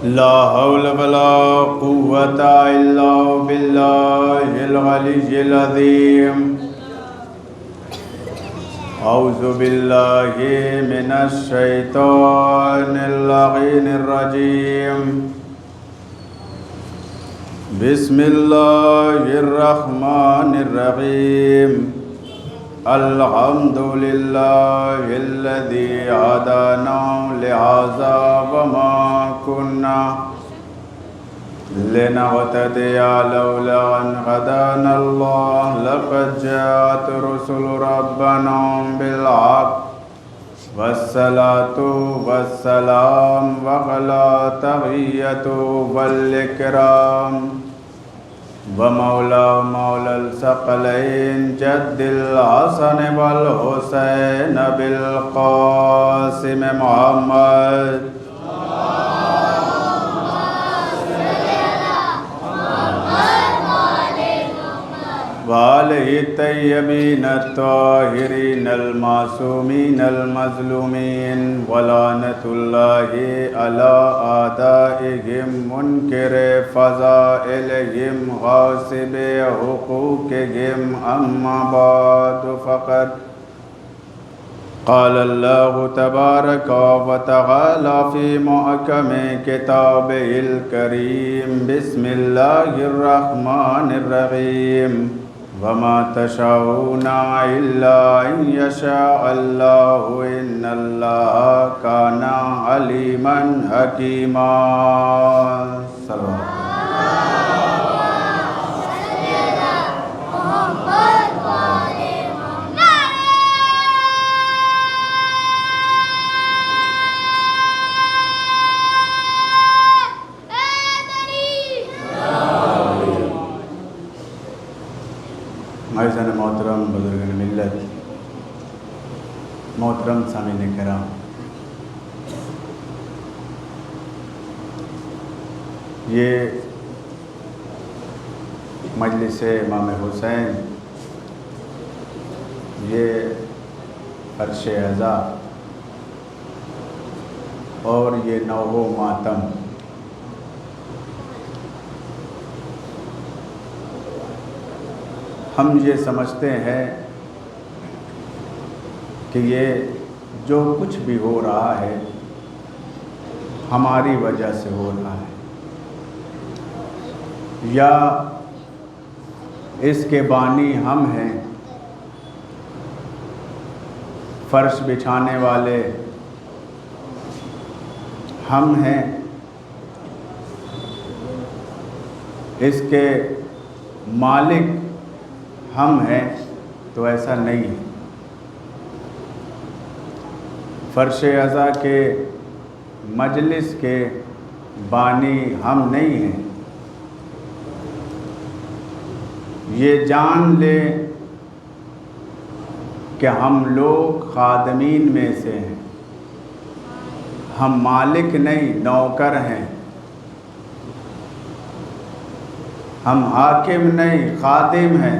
لا حول ولا قوة إلا بالله العلي العظيم أعوذ بالله من الشيطان اللعين الرجيم بسم الله الرحمن الرحيم الحمد لله الذي هدانا لهذا وما كنا لنهتدي لولا أن هدانا الله لقد جاءت رسل ربنا بالحق والصلاة والسلام وعلى تحية والإكرام ومولى الثقلين جد الحسن والحسين بالقاسم محمد وآلہ الطیبین الطاہرین المعصومین المظلومین ولعنۃ اللہ علی اعدائہم منکر فضائلہم غاصب حقوقہم اما بعد فقد قال اللہ تبارک و تعالی فی محکم کتابہ الکریم بسم اللہ الرحمن الرحیم وما تشاءون الا ان یشاء اللہ ان اللہ کان علیما حکیما صلی اللہ معززان محترم بزرگان ملت، محترم سامعین کرام، یہ مجلس امام حسین، یہ عرش عزا اور یہ نوح ماتم ہم یہ سمجھتے ہیں کہ یہ جو کچھ بھی ہو رہا ہے ہماری وجہ سے ہو رہا ہے، یا اس کے بانی ہم ہیں، فرش بچھانے والے ہم ہیں، اس کے مالک ہم ہیں، تو ایسا نہیں ہے۔ فرش عزا کے مجلس کے بانی ہم نہیں ہیں۔ یہ جان لے کہ ہم لوگ خادمین میں سے ہیں، ہم مالک نہیں نوکر ہیں، ہم حاکم نہیں خادم ہیں۔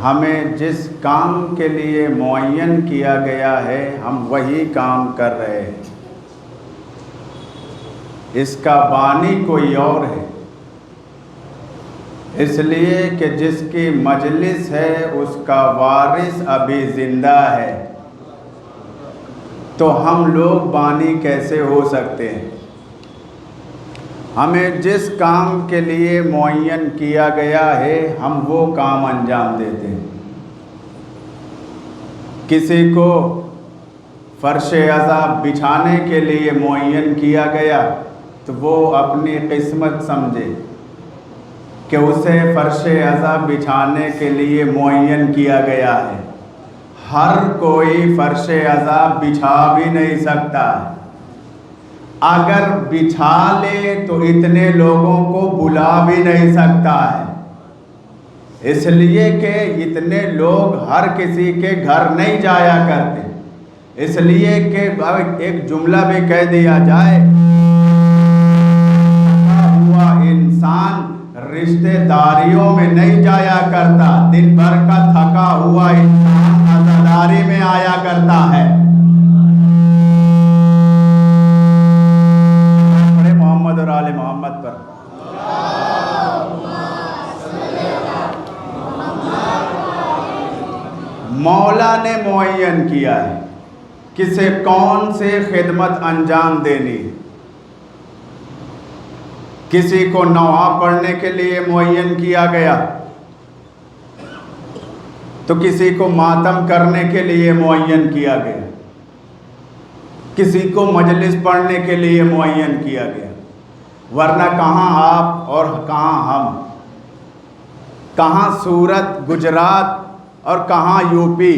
ہمیں جس کام کے لیے معین کیا گیا ہے ہم وہی کام کر رہے ہیں، اس کا بانی کوئی اور ہے، اس لیے کہ جس کی مجلس ہے اس کا وارث ابھی زندہ ہے، تو ہم لوگ بانی کیسے ہو سکتے ہیں؟ ہمیں جس کام کے لیے معین کیا گیا ہے ہم وہ کام انجام دیتے ہیں۔ کسی کو فرش عزا بچھانے کے لیے معین کیا گیا تو وہ اپنی قسمت سمجھے کہ اسے فرش عزا بچھانے کے لیے معین کیا گیا ہے۔ ہر کوئی فرش عزا بچھا بھی نہیں سکتا ہے، اگر بچھا لے تو اتنے لوگوں کو بلا بھی نہیں سکتا ہے، اس لیے کہ اتنے لوگ ہر کسی کے گھر نہیں جایا کرتے، اس لیے کہ ایک جملہ بھی کہہ دیا جائے، ہوا انسان رشتہ داریوں میں نہیں جایا کرتا، دن بھر کا تھکا ہوا انسان عزاداری میں آیا کرتا ہے۔ معین کیا ہے کسے کون سے خدمت انجام دینی ہے. کسی کو نوحہ پڑھنے کے لیے معین کیا گیا تو کسی کو ماتم کرنے کے لیے معین کیا گیا, کسی کو مجلس پڑھنے کے لیے معین کیا گیا. ورنہ کہاں آپ اور کہاں ہم, کہاں سورت گجرات اور کہاں یو پی,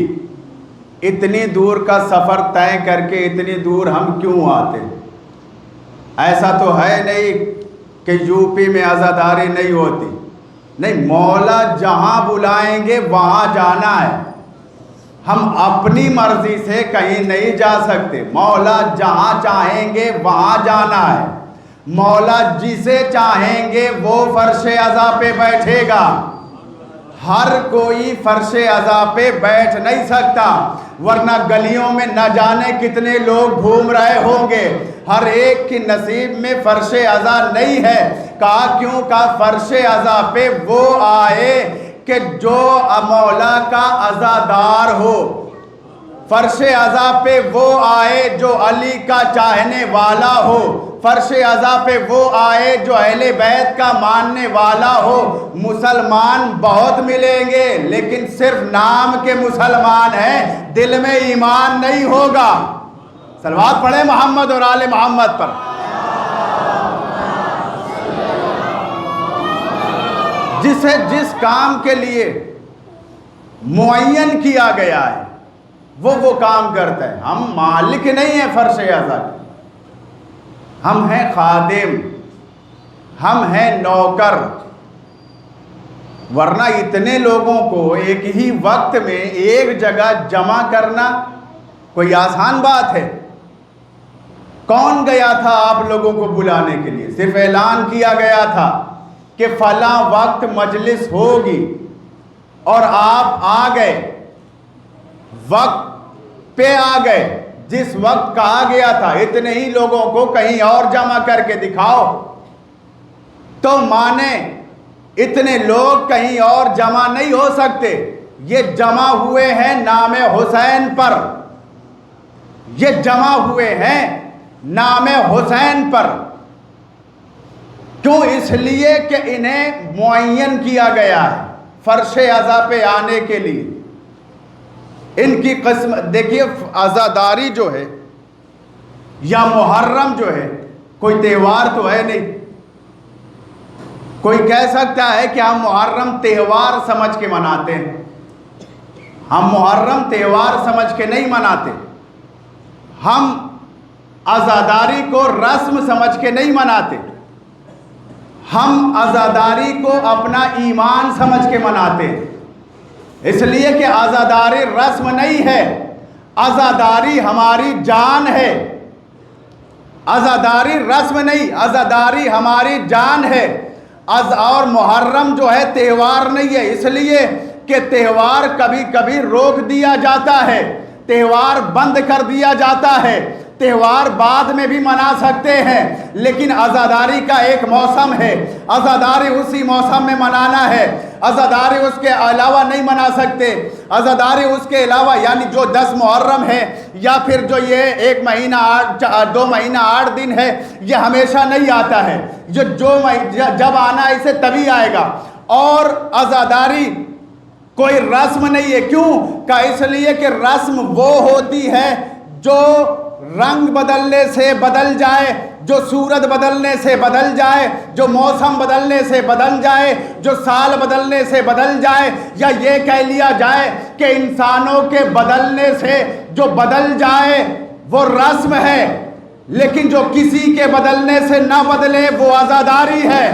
اتنی دور کا سفر طے کر کے اتنی دور ہم کیوں آتے؟ ایسا تو ہے نہیں کہ یو پی میں عزاداری نہیں ہوتی, نہیں, مولا جہاں بلائیں گے وہاں جانا ہے. ہم اپنی مرضی سے کہیں نہیں جا سکتے, مولا جہاں چاہیں گے وہاں جانا ہے. مولا جسے چاہیں گے وہ فرش عزا پہ بیٹھے گا. ہر کوئی فرش عزا پہ بیٹھ نہیں سکتا, ورنہ گلیوں میں نہ جانے کتنے لوگ گھوم رہے ہوں گے. ہر ایک کی نصیب میں فرش عزا نہیں ہے. کہا کیوں؟ کہا فرش عزا پہ وہ آئے کہ جو مولا کا عزادار ہو. فرش عزا پہ وہ آئے جو علی کا چاہنے والا ہو. فرش عزا پہ وہ آئے جو اہل بیت کا ماننے والا ہو. مسلمان بہت ملیں گے لیکن صرف نام کے مسلمان ہیں, دل میں ایمان نہیں ہوگا. صلوات پڑھیں محمد اور آل محمد پر. جسے جس کام کے لیے معین کیا گیا ہے وہ کام کرتا ہے. ہم مالک نہیں ہیں فرش عزا کے, ہم ہیں خادم, ہم ہیں نوکر. ورنہ اتنے لوگوں کو ایک ہی وقت میں ایک جگہ جمع کرنا کوئی آسان بات ہے؟ کون گیا تھا آپ لوگوں کو بلانے کے لیے؟ صرف اعلان کیا گیا تھا کہ فلاں وقت مجلس ہوگی اور آپ آ گئے, وقت پہ آ گئے. جس وقت کہا گیا تھا اتنے ہی لوگوں کو کہیں اور جمع کر کے دکھاؤ تو مانے اتنے لوگ کہیں اور جمع نہیں ہو سکتے. یہ جمع ہوئے ہیں نام حسین پر, یہ جمع ہوئے ہیں نام حسین پر. کیوں؟ اس لیے کہ انہیں معین کیا گیا ہے فرش عزا پہ آنے کے لیے. ان کی قسمت دیکھیے, عزاداری جو ہے یا محرم جو ہے کوئی تہوار تو ہے نہیں. کوئی کہہ سکتا ہے کہ ہم محرم تہوار سمجھ کے مناتے ہیں. ہم محرم تہوار سمجھ کے نہیں مناتے. ہم عزاداری کو رسم سمجھ کے نہیں مناتے. ہم عزاداری کو اپنا ایمان سمجھ کے مناتے ہیں. اس لیے کہ عزاداری رسم نہیں ہے, عزاداری ہماری جان ہے. عزاداری رسم نہیں, عزاداری ہماری جان ہے. اور محرم جو ہے تہوار نہیں ہے, اس لیے کہ تہوار کبھی کبھی روک دیا جاتا ہے, تہوار بند کر دیا جاتا ہے. تہوار بعد میں بھی منا سکتے ہیں, لیکن عزاداری کا ایک موسم ہے, عزاداری اسی موسم میں منانا ہے. عزاداری اس کے علاوہ نہیں منا سکتے. عزاداری اس کے علاوہ یعنی جو 10 محرم ہے یا پھر جو یہ 1 مہینہ 2 مہینہ 8 دن ہے, یہ ہمیشہ نہیں آتا ہے. جب آنا ہے اسے تبھی آئے گا. اور عزاداری کوئی رسم نہیں ہے. کیوں؟ کہ اس لیے کہ رسم وہ ہوتی ہے جو رنگ بدلنے سے بدل جائے, جو صورت بدلنے سے بدل جائے, جو موسم بدلنے سے بدل جائے, جو سال بدلنے سے بدل جائے, یا یہ کہہ لیا جائے کہ انسانوں کے بدلنے سے جو بدل جائے وہ رسم ہے. لیکن جو کسی کے بدلنے سے نہ بدلے وہ عزاداری ہے.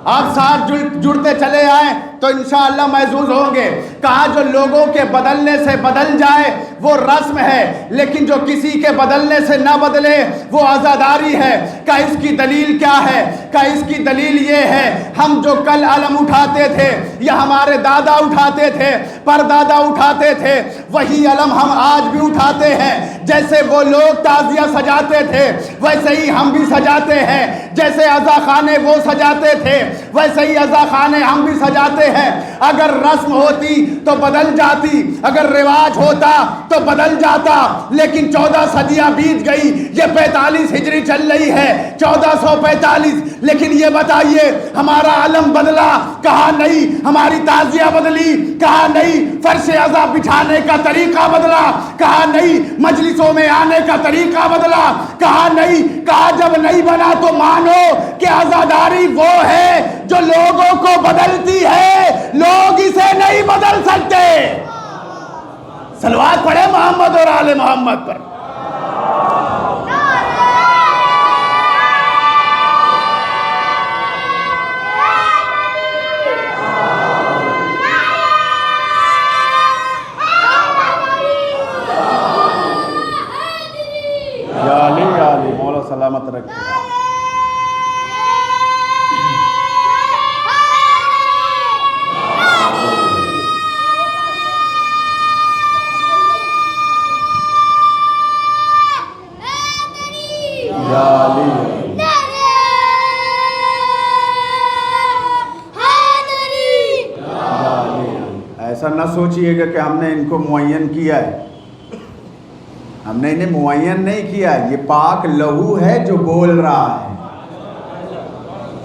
آپ ساتھ جڑتے چلے آئیں تو انشاءاللہ محظوظ ہوں گے. کہا جو لوگوں کے بدلنے سے بدل جائے وہ رسم ہے, لیکن جو کسی کے بدلنے سے نہ بدلے وہ عزاداری ہے. کہ اس کی دلیل کیا ہے؟ کہ اس کی دلیل یہ ہے, ہم جو کل علم اٹھاتے تھے یا ہمارے دادا اٹھاتے تھے, پردادا اٹھاتے تھے, وہی علم ہم آج بھی اٹھاتے ہیں. جیسے وہ لوگ تعزیہ سجاتے تھے ویسے ہی ہم بھی سجاتے ہیں. جیسے عزا خانے وہ سجاتے تھے ویسے ہی عزا خانے ہم بھی سجاتے ہیں. اگر رسم ہوتی تو بدل جاتی, اگر رواج ہوتا تو بدل جاتا, لیکن 14 صدیاں بیت گئی, یہ 45 ہجری چل رہی ہے, 1445. لیکن یہ بتائیے ہمارا علم بدلا کہاں نہیں, ہماری تعزیہ بدلی کہاں نہیں, فرش عزا بچھانے کا طریقہ بدلا کہاں نہیں, مجلسوں میں آنے کا طریقہ بدلا کہاں نہیں. کہا جب نہیں بنا تو مانو کہ عزاداری وہ ہے جو لوگوں کو بدلتی ہے, لوگ اسے نہیں بدل سکتے. صلوات پڑھے محمد اور آل محمد پر. یا علی یا علی, مولا سلامت رکھے. ایسا نہ سوچئے گا کہ ہم نے ان کو معین کیا ہے, ہم نے انہیں معین نہیں کیا. یہ پاک لہو ہے جو بول رہا ہے.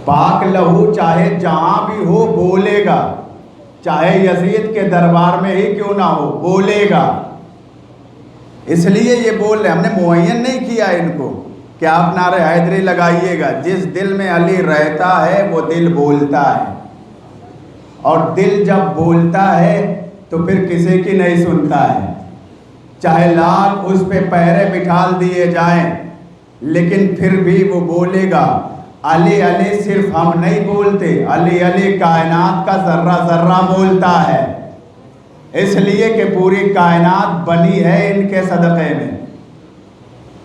پاک لہو چاہے جہاں بھی ہو بولے گا, چاہے یزید کے دربار میں ہی کیوں نہ ہو بولے گا. اس لیے یہ بول رہے, ہم نے معین نہیں کیا ان کو کہ آپ نعرہ حیدری لگائیے گا. جس دل میں علی رہتا ہے وہ دل بولتا ہے, اور دل جب بولتا ہے تو پھر کسی کی نہیں سنتا ہے. چاہے لاکھ اس پہ پہرے بٹھال دیے جائیں, لیکن پھر بھی وہ بولے گا. علی علی صرف ہم نہیں بولتے, علی علی کائنات کا ذرہ ذرہ بولتا ہے. اس لیے کہ پوری کائنات بنی ہے ان کے صدقے میں.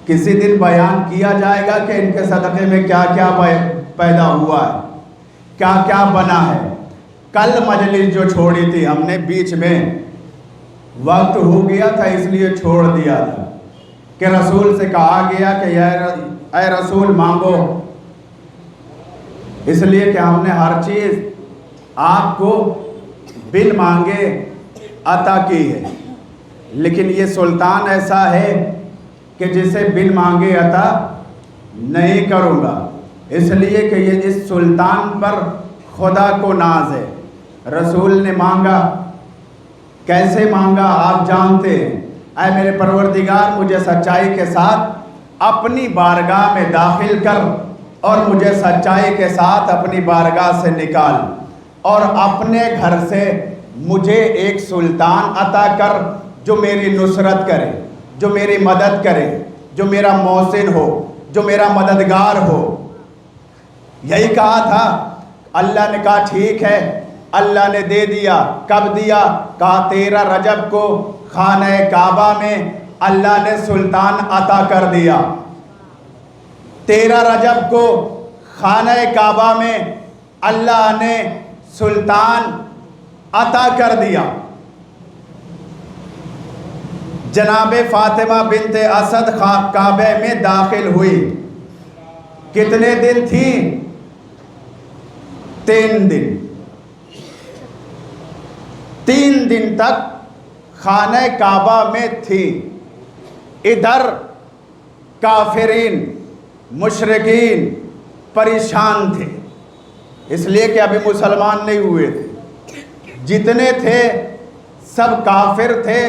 کسی دن بیان کیا جائے گا کہ ان کے صدقے میں کیا کیا پیدا ہوا ہے, کیا کیا بنا ہے. کل مجلس جو چھوڑی تھی ہم نے, بیچ میں وقت ہو گیا تھا اس لیے چھوڑ دیا تھا, کہ رسول سے کہا گیا کہ اے رسول مانگو, اس لیے کہ ہم نے ہر چیز آپ کو بن مانگے عطا کی ہے. لیکن یہ سلطان ایسا ہے کہ جسے بن مانگے عطا نہیں کروں گا, اس لیے کہ یہ اس سلطان پر خدا کو ناز ہے. رسول نے مانگا, کیسے مانگا آپ جانتے ہیں. اے میرے پروردگار مجھے سچائی کے ساتھ اپنی بارگاہ میں داخل کر, اور مجھے سچائی کے ساتھ اپنی بارگاہ سے نکال, اور اپنے گھر سے مجھے ایک سلطان عطا کر جو میری نصرت کرے, جو میری مدد کرے, جو میرا محسن ہو, جو میرا مددگار ہو. یہی کہا تھا. اللہ نے کہا ٹھیک ہے, اللہ نے دے دیا. کب دیا؟ کہا 13 رجب کو خانہ کعبہ میں اللہ نے سلطان عطا کر دیا. 13 رجب کو خانہ کعبہ میں اللہ نے سلطان عطا کر دیا. جناب فاطمہ بنت اسد کعبے میں داخل ہوئی. کتنے دن تھی؟ 3 دن. 3 دن تک خانہ کعبہ میں تھی. ادھر کافرین مشرکین پریشان تھے, اس لیے کہ ابھی مسلمان نہیں ہوئے تھے. جتنے تھے سب کافر تھے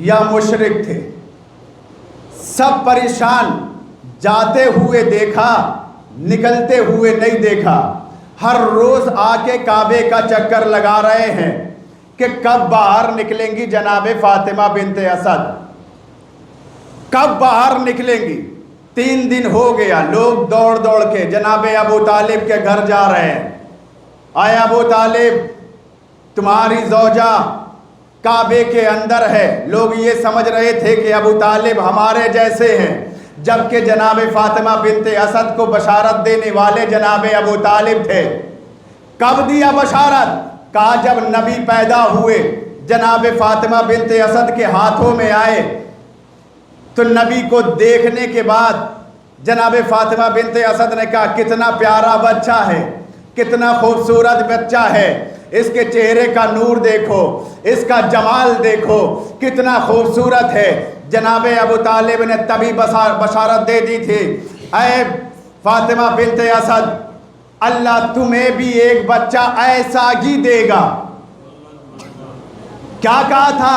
یا مشرک تھے, سب پریشان. جاتے ہوئے دیکھا, نکلتے ہوئے نہیں دیکھا. ہر روز آ کے کعبے کا چکر لگا رہے ہیں کہ کب باہر نکلیں گی جناب فاطمہ بنت اسد, کب باہر نکلیں گی. 3 دن ہو گیا, لوگ دوڑ دوڑ کے جناب ابو طالب کے گھر جا رہے ہیں. آئے ابو طالب, تمہاری زوجہ کعبے کے اندر ہے. لوگ یہ سمجھ رہے تھے کہ ابو طالب ہمارے جیسے ہیں, جبکہ جناب فاطمہ بنت اسد کو بشارت دینے والے جناب ابو طالب تھے. کب دیا بشارت؟ کہا جب نبی پیدا ہوئے, جناب فاطمہ بنت اسد کے ہاتھوں میں آئے, تو نبی کو دیکھنے کے بعد جناب فاطمہ بنت اسد نے کہا کتنا پیارا بچہ ہے, کتنا خوبصورت بچہ ہے. اس کے چہرے کا نور دیکھو، اس کا جمال دیکھو کتنا خوبصورت ہے۔ جناب ابو طالب نے تبھی بشارت دے دی تھی، اے فاطمہ بنت اسد، اللہ تمہیں بھی ایک بچہ ایسا ہی دے گا۔ کیا کہا تھا؟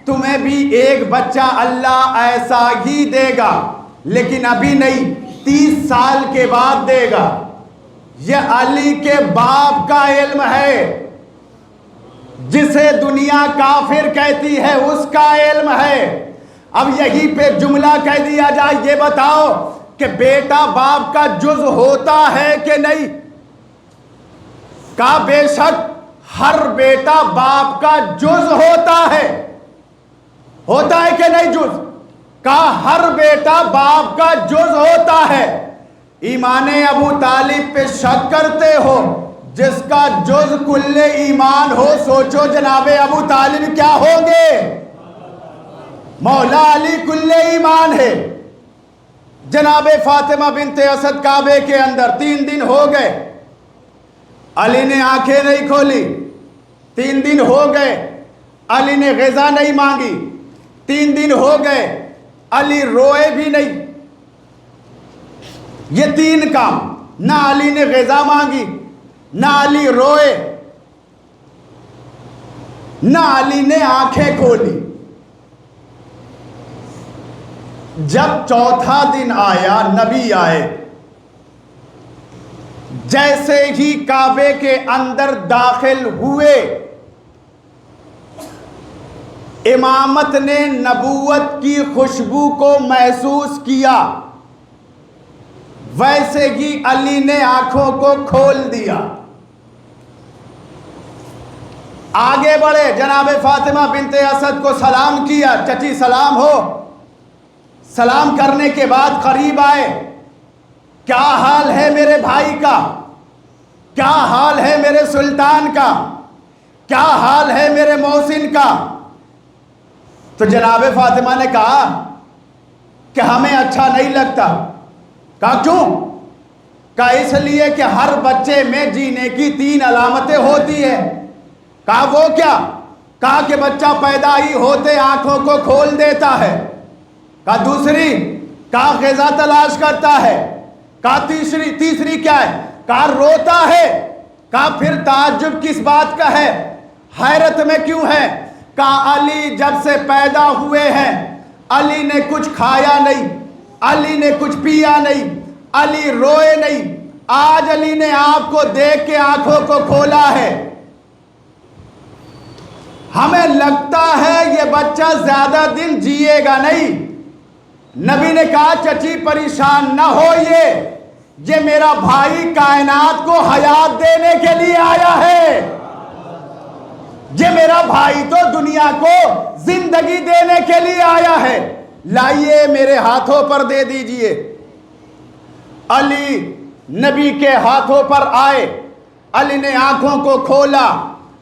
تمہیں بھی ایک بچہ اللہ ایسا ہی دے گا، لیکن ابھی نہیں، 30 سال کے بعد دے گا۔ یہ علی کے باپ کا علم ہے، جسے دنیا کافر کہتی ہے اس کا علم ہے۔ اب یہی پہ جملہ کہہ دیا جائے، یہ بتاؤ کہ بیٹا باپ کا جز ہوتا ہے کہ نہیں؟ کہا بے شک ہر بیٹا باپ کا جز ہوتا ہے کہ نہیں جز؟ کہا ہر بیٹا باپ کا جز ہوتا ہے۔ ایمان ابو طالب پہ شک کرتے ہو؟ جس کا جز کل ایمان ہو، سوچو جناب ابو طالب کیا ہوں گے؟ مولا علی کل ایمان ہے۔ جناب فاطمہ بنت اسد کعبے کے اندر 3 دن ہو گئے، علی نے آنکھیں نہیں کھولی۔ 3 دن ہو گئے، علی نے غذا نہیں مانگی۔ 3 دن ہو گئے، علی روئے بھی نہیں۔ یہ 3 کام، نہ علی نے غذا مانگی، نہ علی روئے، نہ علی نے آنکھیں کھولی۔ جب 4تھا دن آیا، نبی آئے، جیسے ہی کعبے کے اندر داخل ہوئے، امامت نے نبوت کی خوشبو کو محسوس کیا، ویسے ہی علی نے آنکھوں کو کھول دیا۔ آگے بڑھے، جناب فاطمہ بنت اسد کو سلام کیا، چچی سلام ہو۔ سلام کرنے کے بعد قریب آئے، کیا حال ہے میرے بھائی کا؟ کیا حال ہے میرے سلطان کا؟ کیا حال ہے میرے محسن کا؟ تو جناب فاطمہ نے کہا کہ ہمیں اچھا نہیں لگتا۔ کہا کیوں؟ کہا اس لیے کہ ہر بچے میں جینے کی 3 علامتیں ہوتی ہیں۔ کہا وہ کیا؟ کہا کہ بچہ پیدا ہی ہوتے آنکھوں کو کھول دیتا ہے۔ کہا دوسری؟ کہا غذا تلاش کرتا ہے۔ کہا تیسری کیا ہے؟ کہا روتا ہے۔ کہا پھر تعجب کس بات کا ہے؟ حیرت میں کیوں ہے؟ کہا علی جب سے پیدا ہوئے ہیں، علی نے کچھ کھایا نہیں، علی نے کچھ پیا نہیں، علی روئے نہیں، آج علی نے آپ کو دیکھ کے آنکھوں کو کھولا ہے۔ ہمیں لگتا ہے یہ بچہ زیادہ دن جیے گا نہیں۔ نبی نے کہا چچی پریشان نہ ہوئیے، یہ میرا بھائی کائنات کو حیات دینے کے لیے آیا ہے۔ یہ میرا بھائی تو دنیا کو زندگی دینے کے لیے آیا ہے، لائیے میرے ہاتھوں پر دے دیجئے۔ علی نبی کے ہاتھوں پر آئے، علی نے آنکھوں کو کھولا،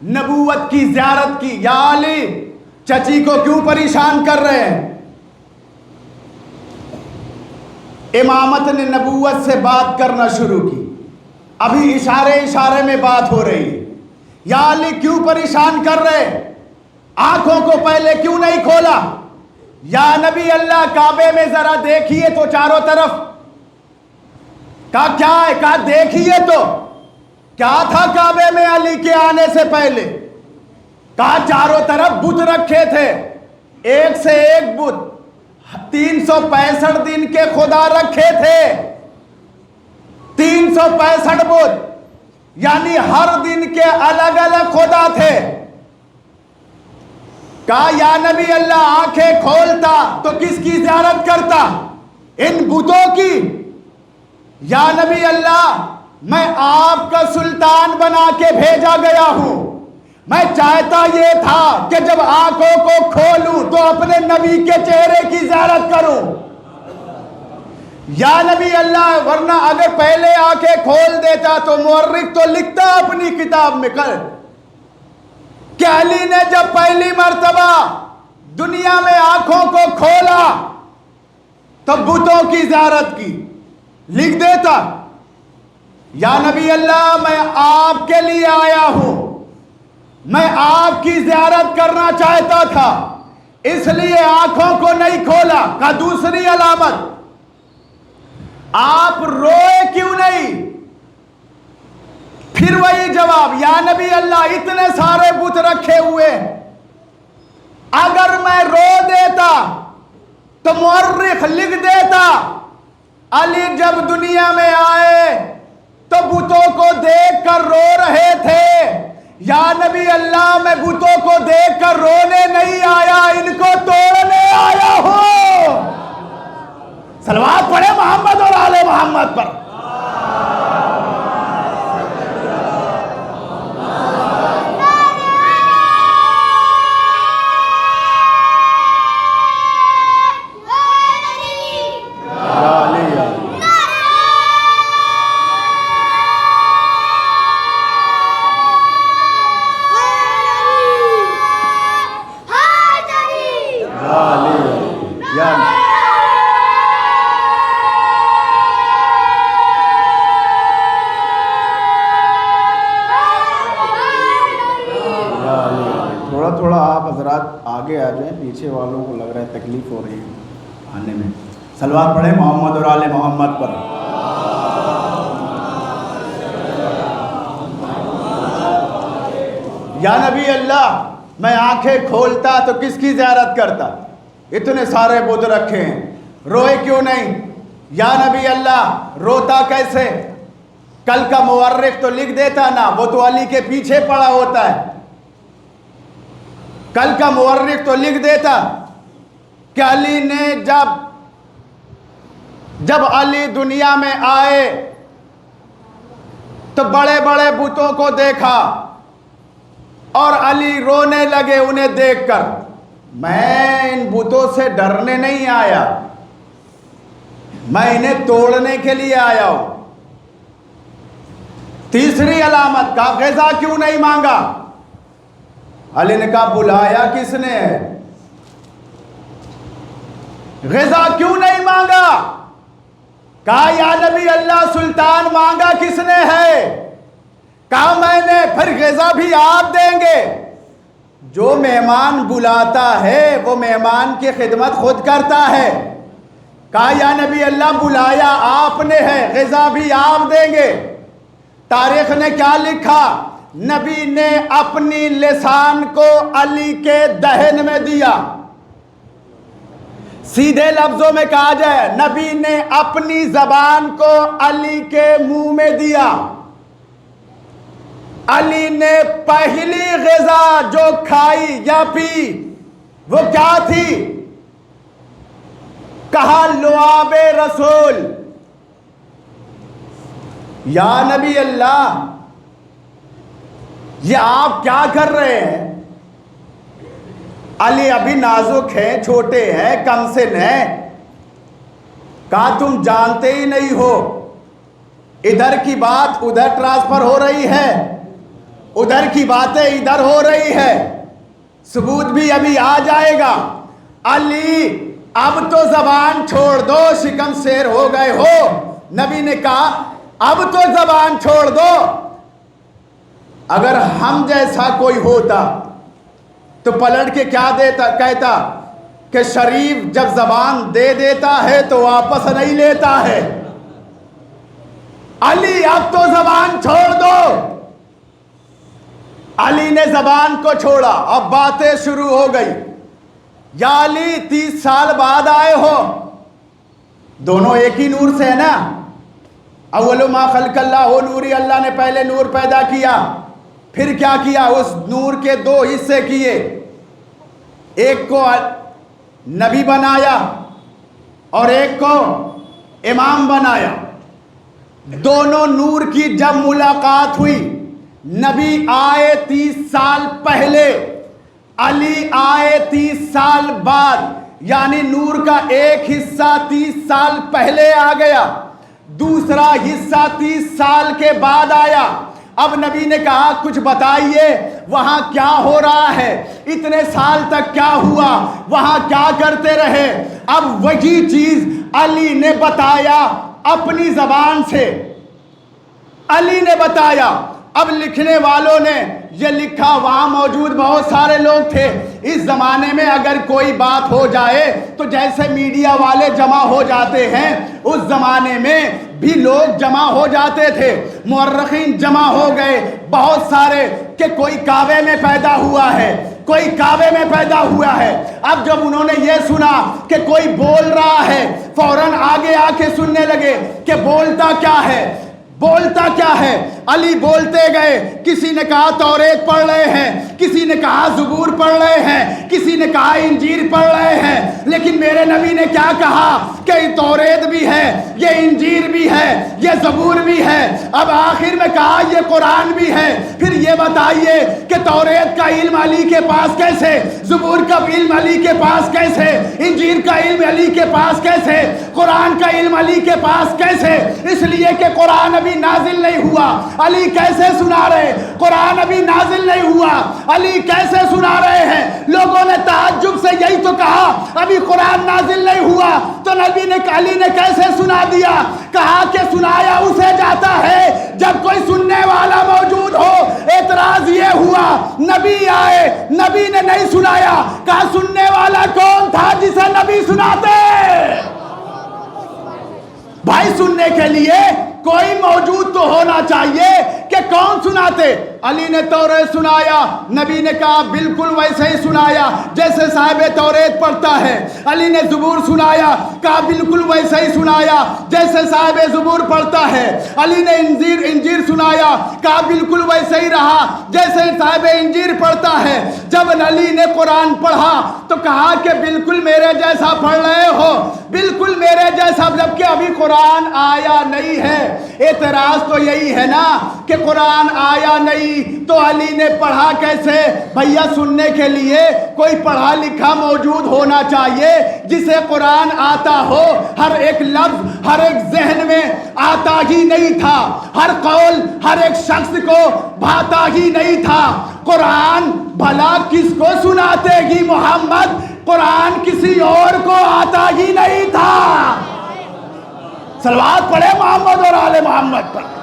نبوت کی زیارت کی۔ یا علی، چچی کو کیوں پریشان کر رہے ہیں؟ امامت نے نبوت سے بات کرنا شروع کی، ابھی اشارے میں بات ہو رہی ہے۔ یا علی کیوں پریشان کر رہے؟ آنکھوں کو پہلے کیوں نہیں کھولا؟ یا نبی اللہ کعبے میں ذرا دیکھیے تو چاروں طرف۔ کہا کیا ہے؟ کہا دیکھیے تو کیا تھا کعبے میں علی کے آنے سے پہلے؟ کہا چاروں طرف بت رکھے تھے، ایک سے ایک بت، 365 دن کے خدا رکھے تھے، 365 بت، یعنی ہر دن کے الگ الگ خدا تھے۔ کہا یا نبی اللہ آنکھیں کھولتا تو کس کی زیارت کرتا؟ ان بتوں کی۔ یا نبی اللہ میں آپ کا سلطان بنا کے بھیجا گیا ہوں، میں چاہتا یہ تھا کہ جب آنکھوں کو کھولوں تو اپنے نبی کے چہرے کی زیارت کروں۔ یا نبی اللہ ورنہ اگر پہلے آنکھیں کھول دیتا تو مورخ تو لکھتا اپنی کتاب میں کہ علی نے جب پہلی مرتبہ دنیا میں آنکھوں کو کھولا تو بتوں کی زیارت کی، لکھ دیتا۔ یا نبی اللہ میں آپ کے لیے آیا ہوں، میں آپ کی زیارت کرنا چاہتا تھا، اس لیے آنکھوں کو نہیں کھولا۔ کا دوسری علامت، آپ روئے کیوں نہیں؟ پھر وہی جواب، یا نبی اللہ اتنے سارے بت رکھے ہوئے، اگر میں رو دیتا تو مورخ لکھ دیتا علی جب دنیا میں آئے تو بتوں کو دیکھ کر رو رہے تھے۔ یا نبی اللہ میں بتوں کو دیکھ کر رونے نہیں آیا، ان کو توڑنے آیا ہوں۔ صلوات پڑھے محمد اور آل محمد پر۔ تھوڑا آپ حضرات آگے آ جائیں، پیچھے والوں کو لگ رہا ہے تکلیف ہو رہی ہے آنے میں۔ صلوات پڑھیں محمد اور آل محمد پر۔ یا نبی اللہ میں آنکھیں کھولتا تو کس کی زیارت کرتا؟ اتنے سارے بت رکھے ہیں، روئے کیوں نہیں؟ یا نبی اللہ روتا کیسے؟ کل کا مورخ تو لکھ دیتا نا، وہ تو علی کے پیچھے پڑا ہوتا ہے۔ کل کا مورخ تو لکھ دیتا کہ علی نے جب علی دنیا میں آئے تو بڑے بڑے بتوں کو دیکھا اور علی رونے لگے انہیں دیکھ کر۔ میں ان بتوں سے ڈرنے نہیں آیا، میں انہیں توڑنے کے لیے آیا ہوں۔ تیسری علامت کا غذا کیوں نہیں مانگا؟ علی نے کہا بلایا کس نے ہے؟ غذا کیوں نہیں مانگا؟ کہا یا نبی اللہ سلطان مانگا کس نے ہے؟ کہا میں نے۔ پھر غذا بھی آپ دیں گے؟ جو مہمان بلاتا ہے وہ مہمان کی خدمت خود کرتا ہے۔ کہا یا نبی اللہ بلایا آپ نے ہے، غذا بھی آپ دیں گے۔ تاریخ نے کیا لکھا؟ نبی نے اپنی لسان کو علی کے دہن میں دیا۔ سیدھے لفظوں میں کہا جائے نبی نے اپنی زبان کو علی کے منہ میں دیا۔ علی نے پہلی غذا جو کھائی یا پی وہ کیا تھی؟ کہا لعاب رسول۔ یا نبی اللہ یہ آپ کیا کر رہے ہیں؟ علی ابھی نازک ہیں، چھوٹے ہیں، کم سن ہیں۔ کہا تم جانتے ہی نہیں ہو، ادھر کی بات ادھر ٹرانسفر ہو رہی ہے، ادھر کی باتیں ادھر ہو رہی ہے، ثبوت بھی ابھی آ جائے گا۔ علی اب تو زبان چھوڑ دو، شکم شیر ہو گئے ہو۔ نبی نے کہا اب تو زبان چھوڑ دو۔ اگر ہم جیسا کوئی ہوتا تو پلٹ کے کیا کہتا کہ شریف جب زبان دے دیتا ہے تو واپس نہیں لیتا ہے۔ علی اب تو زبان چھوڑ دو۔ علی نے زبان کو چھوڑا، اب باتیں شروع ہو گئی۔ یا علی 30 سال بعد آئے ہو، دونوں ایک ہی نور سے ہے نا۔ اول ما خلق اللہ نوری، اللہ نے پہلے نور پیدا کیا، پھر کیا کیا؟ اس نور کے 2 حصے کیے، ایک کو نبی بنایا اور ایک کو امام بنایا۔ دونوں نور کی جب ملاقات ہوئی، نبی آئے 30 سال پہلے، علی آئے 30 سال بعد، یعنی نور کا ایک حصہ 30 سال پہلے آ گیا، دوسرا حصہ 30 سال کے بعد آیا۔ اب نبی نے کہا کچھ بتائیے وہاں کیا ہو رہا ہے، اتنے سال تک کیا ہوا، وہاں کیا کرتے رہے؟ اب وہی چیز علی نے بتایا اپنی زبان سے۔ علی نے بتایا اب لکھنے والوں نے یہ لکھا، وہاں موجود بہت سارے لوگ تھے۔ اس زمانے میں اگر کوئی بات ہو جائے تو جیسے میڈیا والے جمع ہو جاتے ہیں، اس زمانے میں بھی لوگ جمع ہو جاتے تھے۔ مورخین جمع ہو گئے بہت سارے کہ کوئی کعبے میں پیدا ہوا ہے، کوئی کعبے میں پیدا ہوا ہے۔ اب جب انہوں نے یہ سنا کہ کوئی بول رہا ہے، فوراً آگے آ کے سننے لگے کہ بولتا کیا ہے، بولتا کیا ہے۔ علی بولتے گئے، کسی نے کہا توریت پڑھ رہے ہیں، کسی نے کہا زبور پڑھ رہے ہیں، کسی نے کہا انجیل پڑھ رہے ہیں، لیکن میرے نبی نے کیا کہا کہ توریت بھی ہے، یہ انجیل بھی ہے، یہ زبور بھی ہے، اب آخر میں کہا یہ قرآن بھی ہے۔ پھر یہ بتائیے کہ توریت کا علم علی کے پاس کیسے، زبور کا علم علی کے پاس کیسے، انجیل کا علم علی کے پاس کیسے، قرآن کا علم علی کے پاس کیسے؟ اس لیے کہ قرآن ابھی نازل نہیں ہوا، علی کیسے سنا رہے؟ قرآن ابھی نازل نہیں ہوا، علی کیسے سنا رہے ہیں؟ لوگوں نے تعجب سے یہی تو کہا، ابھی قرآن نازل نہیں ہوا تو نبی نے، علی نے کیسے سنا دیا؟ کہا کہ سنایا اسے جاتا ہے جب کوئی سننے والا موجود ہو۔ اعتراض یہ ہوا، نبی آئے، نبی نے نہیں سنایا، کہا سننے والا کون تھا جسے نبی سناتے؟ بھائی سننے کے لیے کوئی موجود تو ہونا چاہیے کہ کون سناتے؟ علی نے توریت سنایا، نبی نے کہا بالکل ویسے ہی سنایا جیسے صاحب توریت پڑھتا ہے۔ علی نے زبور سنایا، کہا بالکل ویسے ہی سنایا جیسے صاحب زبور پڑھتا ہے۔ علی نے انجیل سنایا، کہا بالکل ویسے ہی رہا جیسے صاحب انجیل پڑھتا ہے۔ جب علی نے قرآن پڑھا تو کہا کہ بالکل میرے جیسا پڑھ رہے ہو، بالکل میرے جیسا، جبکہ ابھی قرآن آیا نہیں ہے۔ اعتراض تو یہی ہے نا کہ قرآن آیا نہیں تو علی نے پڑھا کیسے؟ بھیا سننے کے لیے کوئی پڑھا لکھا موجود ہونا چاہیے جسے قرآن آتا ہو۔ ہر ایک لفظ ہر ایک ذہن میں آتا ہی نہیں تھا، ہر قول ہر ایک شخص کو بھاتا ہی نہیں تھا۔ قرآن بھلا کس کو سناتے گی محمد؟ قرآن کسی اور کو آتا ہی نہیں تھا۔ صلوات پڑھے محمد اور آل محمد پر۔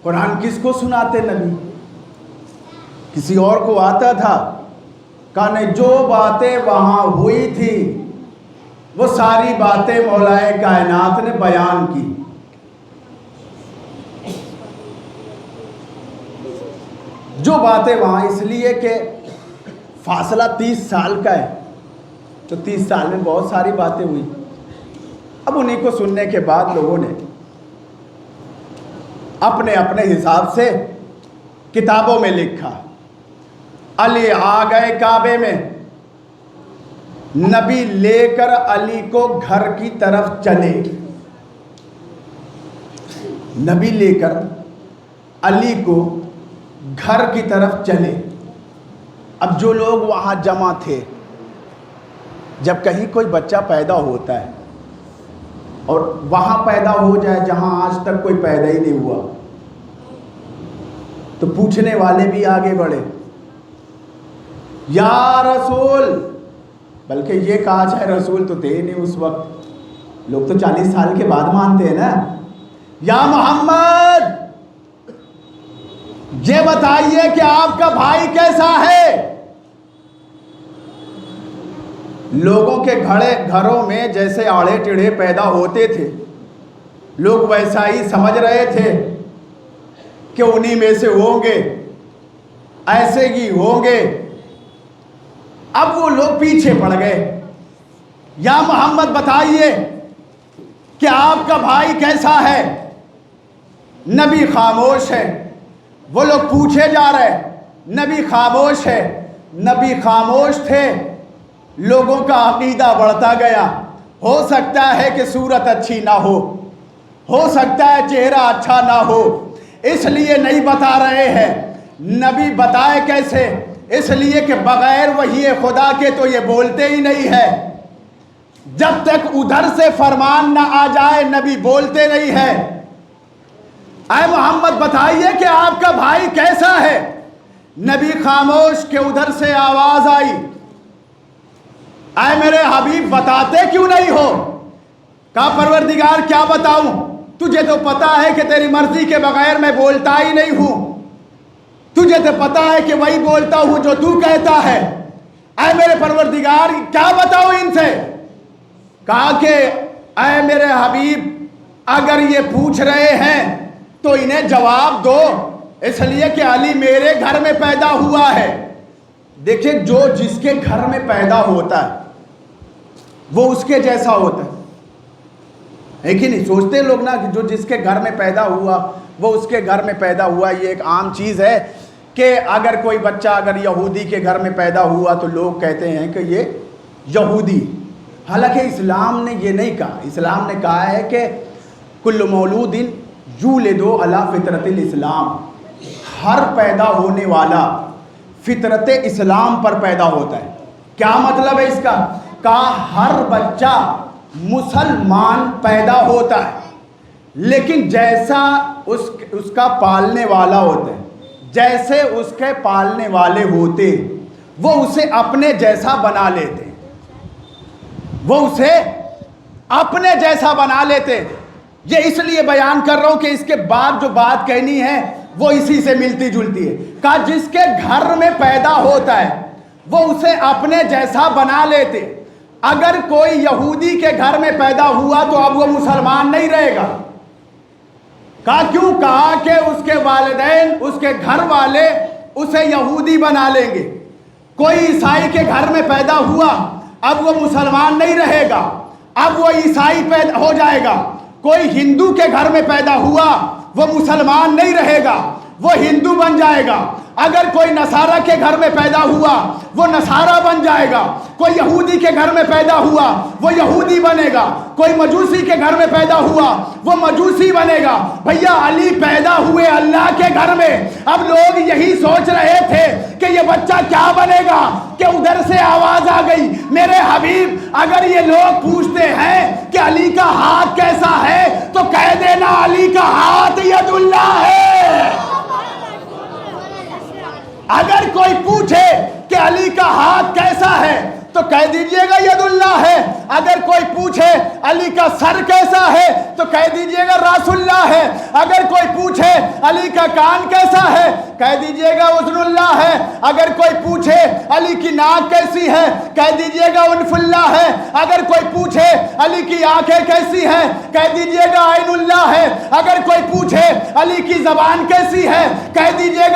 قرآن کس کو سناتے نبی؟ کسی اور کو آتا تھا؟ کہنے جو باتیں وہاں ہوئی تھی وہ ساری باتیں مولا کائنات نے بیان کی۔ جو باتیں وہاں، اس لیے کہ فاصلہ 30 سال کا ہے تو 30 سال میں بہت ساری باتیں ہوئی۔ اب انہیں کو سننے کے بعد لوگوں نے اپنے اپنے حساب سے کتابوں میں لکھا۔ علی آ گئے کعبے میں، نبی لے کر علی کو گھر کی طرف چلے، نبی لے کر علی کو گھر کی طرف چلے۔ اب جو لوگ وہاں جمع تھے، جب کہیں کوئی بچہ پیدا ہوتا ہے اور وہاں پیدا ہو جائے جہاں آج تک کوئی پیدا ہی نہیں ہوا، تو پوچھنے والے بھی آگے بڑھے، یا رسول، بلکہ یہ کہا جائے رسول تو تھے نہیں اس وقت، لوگ تو 40 سال کے بعد مانتے ہیں نا، یا محمد یہ بتائیے کہ آپ کا بھائی کیسا ہے؟ لوگوں کے گھروں میں جیسے آڑے ٹیڑھے پیدا ہوتے تھے، لوگ ویسا ہی سمجھ رہے تھے کہ انہی میں سے ہوں گے، ایسے ہی ہوں گے۔ اب وہ لوگ پیچھے پڑ گئے، یا محمد بتائیے کہ آپ کا بھائی کیسا ہے؟ نبی خاموش ہے۔ وہ لوگ پوچھے جا رہے، نبی خاموش ہے۔ نبی خاموش تھے، لوگوں کا عقیدہ بڑھتا گیا۔ ہو سکتا ہے کہ صورت اچھی نہ ہو سکتا ہے چہرہ اچھا نہ ہو، اس لیے نہیں بتا رہے ہیں۔ نبی بتائے کیسے؟ اس لیے کہ بغیر وحی خدا کے تو یہ بولتے ہی نہیں ہے. جب تک ادھر سے فرمان نہ آ جائے نبی بولتے نہیں ہے. اے محمد بتائیے کہ آپ کا بھائی کیسا ہے؟ نبی خاموش کہ ادھر سے آواز آئی، اے میرے حبیب بتاتے کیوں نہیں ہو؟ کہا پروردگار کیا بتاؤں، تجھے تو پتا ہے کہ تیری مرضی کے بغیر میں بولتا ہی نہیں ہوں، تجھے تو پتا ہے کہ وہی بولتا ہوں جو تو کہتا ہے. اے میرے پروردگار کیا بتاؤں ان سے؟ کہا کہ اے میرے حبیب اگر یہ پوچھ رہے ہیں تو انہیں جواب دو، اس لیے کہ علی میرے گھر میں پیدا ہوا ہے. دیکھیں جو جس کے گھر میں پیدا ہوتا ہے وہ اس کے جیسا ہوتا ہے کہ نہیں؟ سوچتے لوگ نا کہ جو جس کے گھر میں پیدا ہوا وہ اس کے گھر میں پیدا ہوا. یہ ایک عام چیز ہے کہ اگر کوئی بچہ اگر یہودی کے گھر میں پیدا ہوا تو لوگ کہتے ہیں کہ یہ یہودی. حالانکہ اسلام نے یہ نہیں کہا. اسلام نے کہا ہے کہ کل مولود یولد علی فطرت الاسلام، ہر پیدا ہونے والا فطرت اسلام پر پیدا ہوتا ہے. کیا مطلب ہے اس کا؟ کہا ہر بچہ مسلمان پیدا ہوتا ہے، لیکن جیسا اس کا پالنے والا ہوتا ہے، جیسے اس کے پالنے والے ہوتے وہ اسے اپنے جیسا بنا لیتے، وہ اسے اپنے جیسا بنا لیتے. یہ اس لیے بیان کر رہا ہوں کہ اس کے بعد جو بات کہنی ہے وہ اسی سے ملتی جلتی ہے. کہا جس کے گھر میں پیدا ہوتا ہے وہ اسے اپنے جیسا بنا لیتے. اگر کوئی یہودی کے گھر میں پیدا ہوا تو اب وہ مسلمان نہیں رہے گا. کہا کیوں؟ کہا کہ اس کے والدین اس کے گھر والے اسے یہودی بنا لیں گے. کوئی عیسائی کے گھر میں پیدا ہوا اب وہ مسلمان نہیں رہے گا، اب وہ عیسائی پیدا ہو جائے گا. کوئی ہندو کے گھر میں پیدا ہوا وہ مسلمان نہیں رہے گا، وہ ہندو بن جائے گا. اگر کوئی نصارہ کے گھر میں پیدا ہوا وہ نصارہ بن جائے گا. کوئی یہودی کے گھر میں پیدا ہوا وہ یہودی بنے گا. کوئی مجوسی کے گھر میں پیدا ہوا وہ مجوسی بنے گا. بھیا علی پیدا ہوئے اللہ کے گھر میں. اب لوگ یہی سوچ رہے تھے کہ یہ بچہ کیا بنے گا کہ ادھر سے آواز آ گئی، میرے حبیب اگر یہ لوگ پوچھتے ہیں کہ علی کا ہاتھ کیسا ہے تو کہہ دینا علی کا ہاتھ ید اللہ ہے. اگر کوئی پوچھے کہ علی کا ہاتھ کیسا ہے تو کہہ دیجئے گا ید اللہ ہے. اگر کوئی پوچھے علی کا سر کیسا ہے تو کہہ دیجئے گا راس اللہ ہے. اگر کوئی پوچھے علی کا کان کیسا ہے کہہ دیجئے گا اذن اللہ ہے. اگر کوئی پوچھے علی کی ناک کیسی ہے کہہ دیجئے گا انف اللہ ہے. اگر کوئی پوچھے علی کی آنکھیں کیسی ہیں کہہ دیجئے گا عین اللہ ہے. اگر کوئی پوچھے علی کی زبان کیسی ہے کہہ دیجئے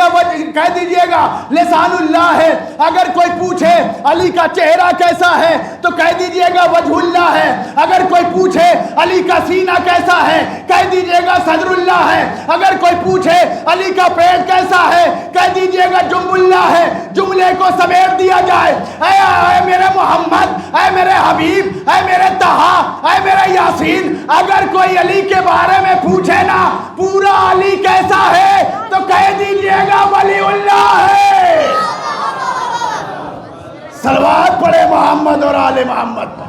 گا لسان اللہ ہے. اگر کوئی پوچھے علی کا چہرہ کیسا ہے تو کہہ دیجئے گا وجہ اللہ ہے. اگر کوئی پوچھے علی کا سینہ کیسا ہے کہہ دیجئے گا صدر اللہ ہے. اگر کوئی پوچھے علی کا پیٹ کیسا ہے کہہ دیجئے گا جنب اللہ ہے. جملے کو سمیٹ دیا جائے، اے میرے محمد، اے میرے حبیب، اے میرے طہا، اے میرے یاسین، اگر کوئی علی کے بارے میں پوچھے نا پورا علی کیسا ہے تو کہہ دیجئے گا ولی اللہ ہے. صلوات پڑھے محمد اور آل محمد پر.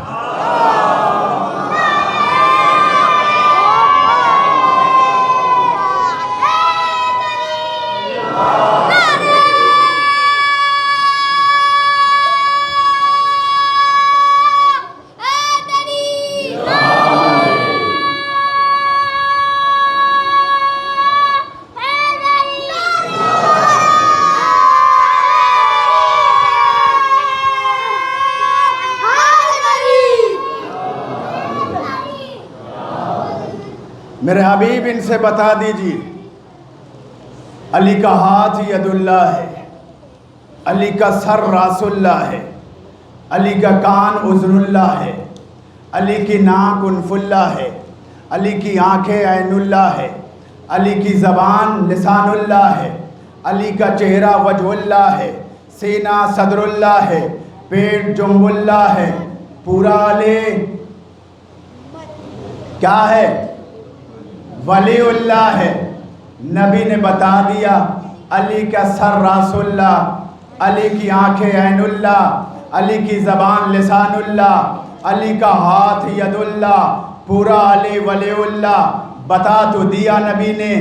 میرے حبیب ان سے بتا دیجئے علی کا ہاتھ ید اللہ ہے، علی کا سر راس اللہ ہے، علی کا کان اذن اللہ ہے، علی کی ناک انف اللہ ہے، علی کی آنکھیں عین اللہ ہے، علی کی زبان لسان اللہ ہے، علی کا چہرہ وجہ اللہ ہے، سینہ صدر اللہ ہے، پیٹ جنب اللہ ہے. پورا علی کیا ہے؟ ولی اللہ ہے. نبی نے بتا دیا علی کا سر راس اللہ، علی کی آنکھیں عین اللہ، علی کی زبان لسان اللہ، علی کا ہاتھ ید اللہ، پورا علی ولی اللہ۔ بتا تو دیا نبی نے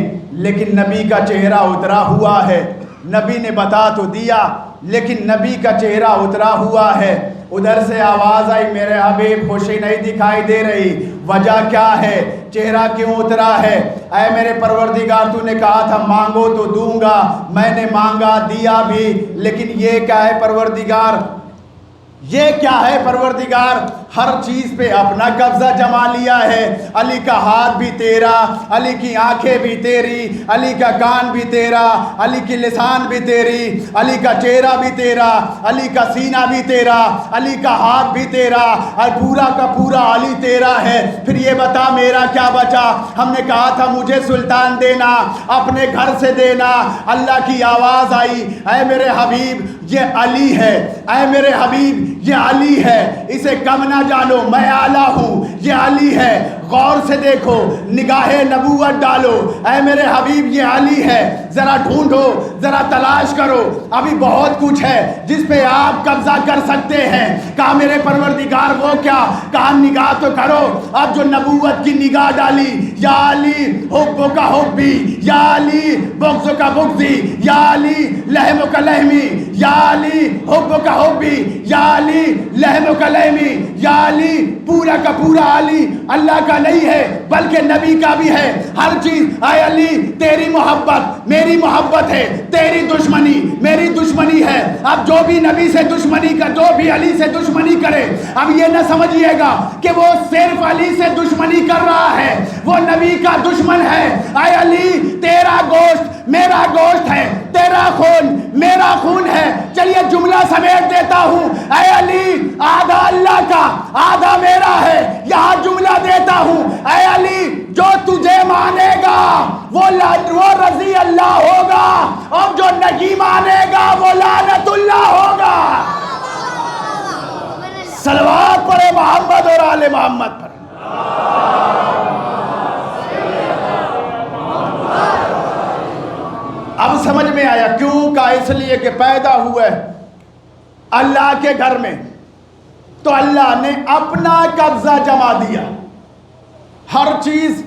لیکن نبی کا چہرہ اترا ہوا ہے، نبی نے بتا تو دیا لیکن نبی کا چہرہ اترا ہوا ہے۔ ادھر سے آواز آئی میرے حبیب خوشی نہیں دکھائی دے رہی، وجہ کیا ہے، چہرہ کیوں اترا ہے؟ اے میرے پروردگار تو نے کہا تھا مانگو تو دوں گا، میں نے مانگا دیا بھی، لیکن یہ کیا ہے پروردگار، یہ کیا ہے پروردگار؟ ہر چیز پہ اپنا قبضہ جما لیا ہے۔ علی کا ہاتھ بھی تیرا، علی کی آنکھیں بھی تیری، علی کا کان بھی تیرا، علی کی لسان بھی تیری، علی کا چہرہ بھی تیرا، علی کا سینہ بھی تیرا، علی کا ہاتھ بھی تیرا، اور پورا کا پورا علی تیرا ہے۔ پھر یہ بتا میرا کیا بچا؟ ہم نے کہا تھا مجھے سلطان دینا، اپنے گھر سے دینا۔ اللہ کی آواز آئی اے میرے حبیب یہ علی ہے، اے میرے حبیب یہ علی ہے، اسے کم نہ جانو، میں اعلیٰ ہوں، یہ علی ہے، غور سے دیکھو، نگاہ نبوت ڈالو، اے میرے حبیب یہ علی ہے، ذرا ڈھونڈو، ذرا تلاش کرو، ابھی بہت کچھ ہے جس پہ آپ قبضہ کر سکتے ہیں۔ کہا میرے پروردگار وہ کیا؟ کہا نگاہ تو کرو۔ اب جو نبوت کی نگاہ ڈالی، یا علی حب کا حبی، یا علی بغض کا بغضی، یا علی لحم کا لحمی، یا علی حب کا حبی، یا علی لحم کا لحمی، یا علی پورا کا پورا علی اللہ کا نہیں ہے بلکہ نبی کا بھی ہے۔ ہر چیز اے علی تیری محبت میری محبت ہے، تیری دشمنی میری دشمنی ہے۔ اب جو بھی نبی سے دشمنی کا، جو بھی علی سے دشمنی کرے، اب یہ نہ سمجھیے گا کہ وہ صرف علی سے دشمنی کر رہا ہے، وہ نبی کا دشمن ہے۔ اے علی تیرا گوشت میرا گوشت ہے، تیرا خون میرا خون ہے۔ چلیے جملہ سمیٹ دیتا ہوں، اے علی آدھا اللہ کا آدھا میرا ہے۔ یہاں جملہ دیتا ہوں، اے علی جو تجھے مانے گا وہ رضی اللہ ہوگا، اور جو نہیں مانے گا وہ لعنت اللہ ہوگا۔ صلوات پڑھے محمد اور آل محمد پر۔ اب سمجھ میں آیا کیوں کا؟ اس لیے کہ پیدا ہوئے اللہ کے گھر میں تو اللہ نے اپنا قبضہ جما دیا، ہر چیز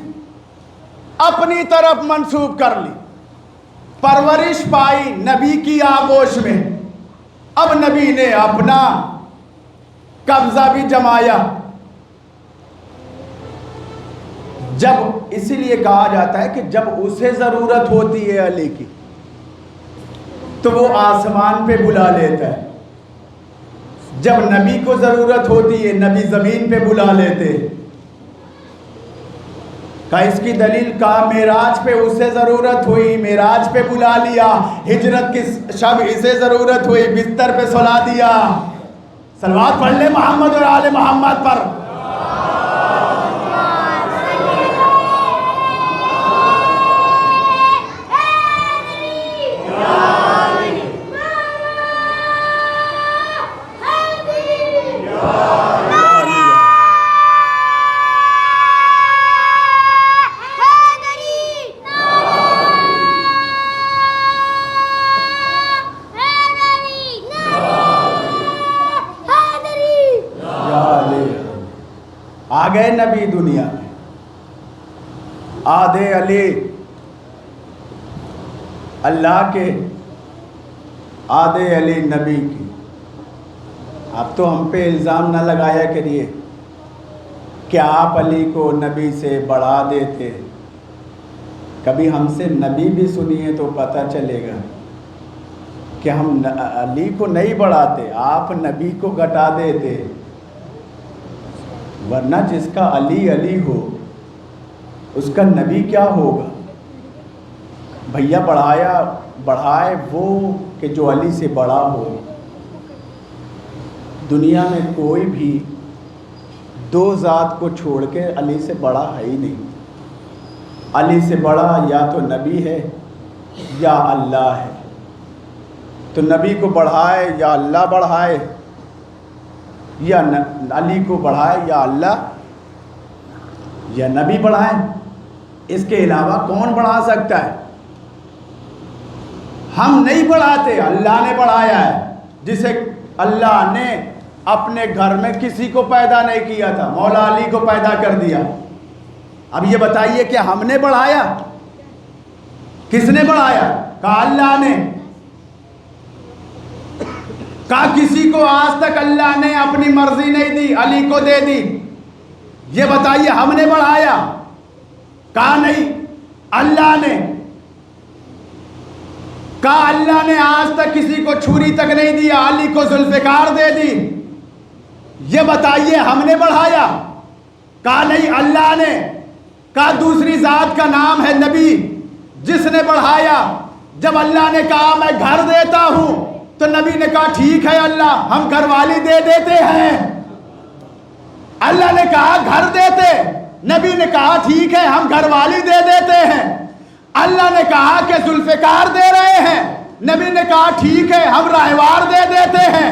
اپنی طرف منسوب کر لی، پرورش پائی نبی کی آغوش میں، اب نبی نے اپنا قبضہ بھی جمایا۔ جب اسی لیے کہا جاتا ہے کہ جب اسے ضرورت ہوتی ہے علی کی تو وہ آسمان پہ بلا لیتا ہے، جب نبی کو ضرورت ہوتی ہے نبی زمین پہ بلا لیتے۔ کہ اس کی دلیل کا معراج پہ اسے ضرورت ہوئی، معراج پہ بلا لیا، ہجرت کی شب اسے ضرورت ہوئی، بستر پہ سلا دیا۔ صلوات پڑھ لے محمد اور آل محمد پر۔ آگئے نبی دنیا میں، آدھے علی اللہ کے، آدھے علی نبی کی۔ اب تو ہم پہ الزام نہ لگایا کریے کہ آپ علی کو نبی سے بڑھا دیتے، کبھی ہم سے نبی بھی سنیے تو پتہ چلے گا کہ ہم علی کو نہیں بڑھاتے، آپ نبی کو گھٹا دیتے۔ ورنہ جس کا علی علی ہو اس کا نبی کیا ہوگا؟ بھیا بڑھائے وہ کہ جو علی سے بڑا ہو۔ دنیا میں کوئی بھی دو ذات کو چھوڑ کے علی سے بڑا ہے ہی نہیں۔ علی سے بڑا یا تو نبی ہے یا اللہ ہے، تو نبی کو بڑھائے یا اللہ بڑھائے، یا علی کو بڑھائے یا اللہ یا نبی بڑھائے، اس کے علاوہ کون بڑھا سکتا ہے؟ ہم نہیں بڑھاتے، اللہ نے بڑھایا ہے. جسے اللہ نے اپنے گھر میں کسی کو پیدا نہیں کیا تھا، مولا علی کو پیدا کر دیا. اب یہ بتائیے کہ ہم نے بڑھایا؟ کس نے بڑھایا؟ کہا اللہ نے. کہا کسی کو آج تک اللہ نے اپنی مرضی نہیں دی، علی کو دے دی. یہ بتائیے ہم نے بڑھایا؟ کہا نہیں، اللہ نے. کہا اللہ نے آج تک کسی کو چھری تک نہیں دیا، علی کو ذوالفقار دے دی. یہ بتائیے ہم نے بڑھایا؟ کہا نہیں، اللہ نے. کہا دوسری ذات کا نام ہے نبی، جس نے بڑھایا. جب اللہ نے کہا میں گھر دیتا ہوں تو نبی نے کہا ٹھیک ہے اللہ، ہم گھر والی دے دیتے ہیں. اللہ نے کہا گھر دیتے، نبی نے کہا ٹھیک ہے ہم گھر والی دے دیتے ہیں. اللہ نے کہا کہ ذوالفقار دے رہے ہیں، نبی نے کہا ٹھیک ہے ہم راہوار دے دیتے ہیں.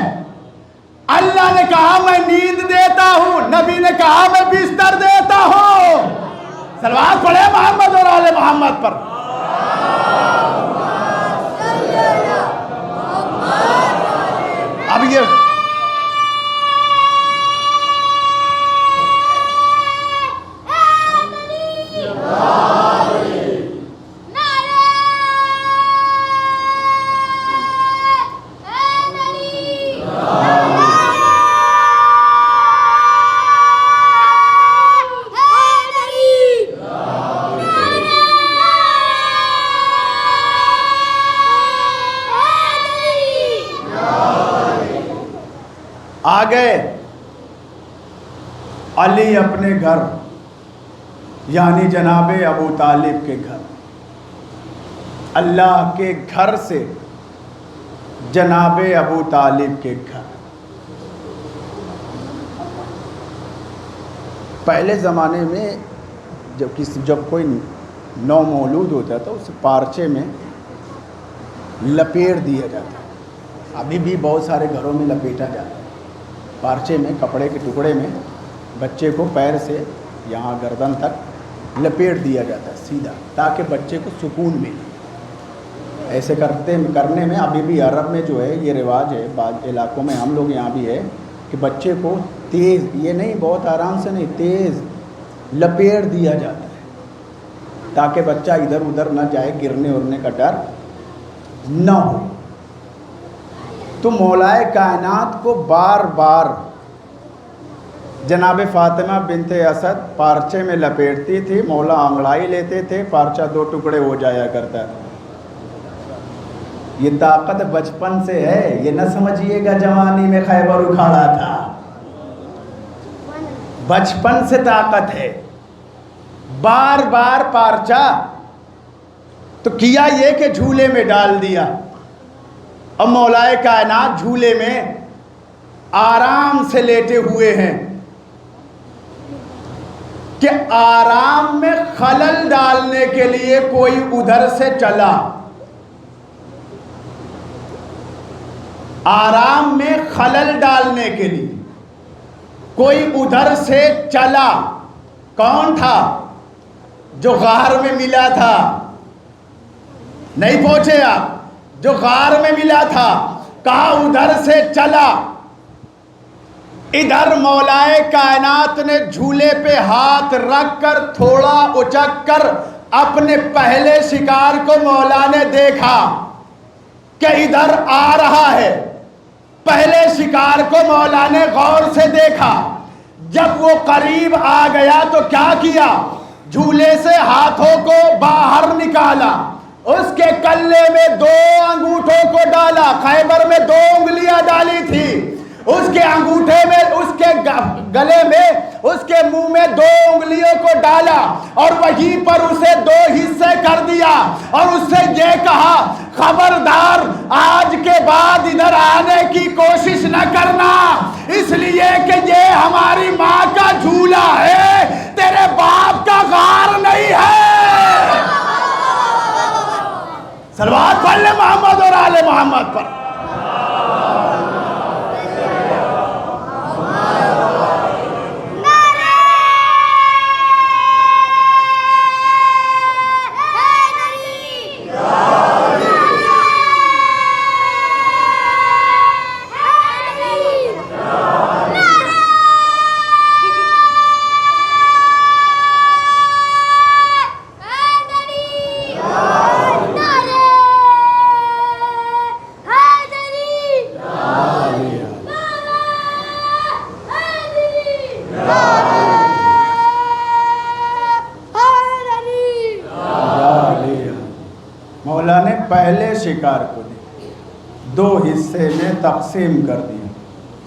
اللہ نے کہا میں نیند دیتا ہوں، نبی نے کہا میں بستر دیتا ہوں. صلوات پڑھے محمد اور آل محمد پر. اب یہ آگے علی اپنے گھر یعنی جناب ابو طالب کے گھر، اللہ کے گھر سے جناب ابو طالب کے گھر. پہلے زمانے میں جب کوئی نو مولود ہوتا تھا اسے پارچے میں لپیٹ دیا جاتا. ابھی بھی بہت سارے گھروں میں لپیٹا جاتا ہے پارچے میں، کپڑے کے ٹکڑے میں بچے کو پیر سے یہاں گردن تک لپیٹ دیا جاتا ہے سیدھا، تاکہ بچے کو سکون ملے. ایسے کرنے میں ابھی بھی عرب میں جو ہے یہ رواج ہے، بعض علاقوں میں ہم لوگ یہاں بھی ہے کہ بچے کو تیز، یہ نہیں بہت آرام سے نہیں، تیز لپیٹ دیا جاتا ہے تاکہ بچہ ادھر ادھر نہ جائے، گرنے ورنے کا ڈر نہ ہو. تو مولائے کائنات کو بار بار جناب فاطمہ بنت اسد پارچے میں لپیٹتی تھی، مولا انگڑائی لیتے تھے، پارچہ دو ٹکڑے ہو جایا کرتا. یہ طاقت بچپن سے ہے، یہ نہ سمجھیے گا جوانی میں خیبر اکھاڑا تھا. بچپن سے طاقت ہے. بار بار پارچہ تو کیا یہ کہ جھولے میں ڈال دیا. اب مولائے کائنات جھولے میں آرام سے لیٹے ہوئے ہیں کہ آرام میں خلل ڈالنے کے لیے کوئی ادھر سے چلا. آرام میں خلل ڈالنے کے لیے کوئی ادھر سے چلا. کون تھا؟ جو غار میں ملا تھا. نہیں پہنچے آپ؟ جو غار میں ملا تھا. کہا ادھر سے چلا. ادھر مولائے کائنات نے جھولے پہ ہاتھ رکھ کر تھوڑا اچک کر اپنے پہلے شکار کو مولا نے دیکھا کہ ادھر آ رہا ہے. پہلے شکار کو مولا نے غور سے دیکھا. جب وہ قریب آ گیا تو کیا کیا؟ جھولے سے ہاتھوں کو باہر نکالا، اس کے کلے میں 2 انگوٹھوں کو ڈالا. خیبر میں 2 انگلیاں ڈالی تھی. اس کے انگوٹھے میں، اس کے گلے میں، اس کے منہ میں 2 انگلیوں کو ڈالا اور وہیں پر اسے 2 حصے کر دیا اور اس سے یہ کہا خبردار آج کے بعد ادھر آنے کی کوشش نہ کرنا، اس لیے کہ یہ ہماری ماں کا جھولا ہے، تیرے باپ کا غار نہیں ہے. صلوات پڑھ لے محمد اور آل محمد پر. پہلے شکار کو دو حصے میں تقسیم کر دیا.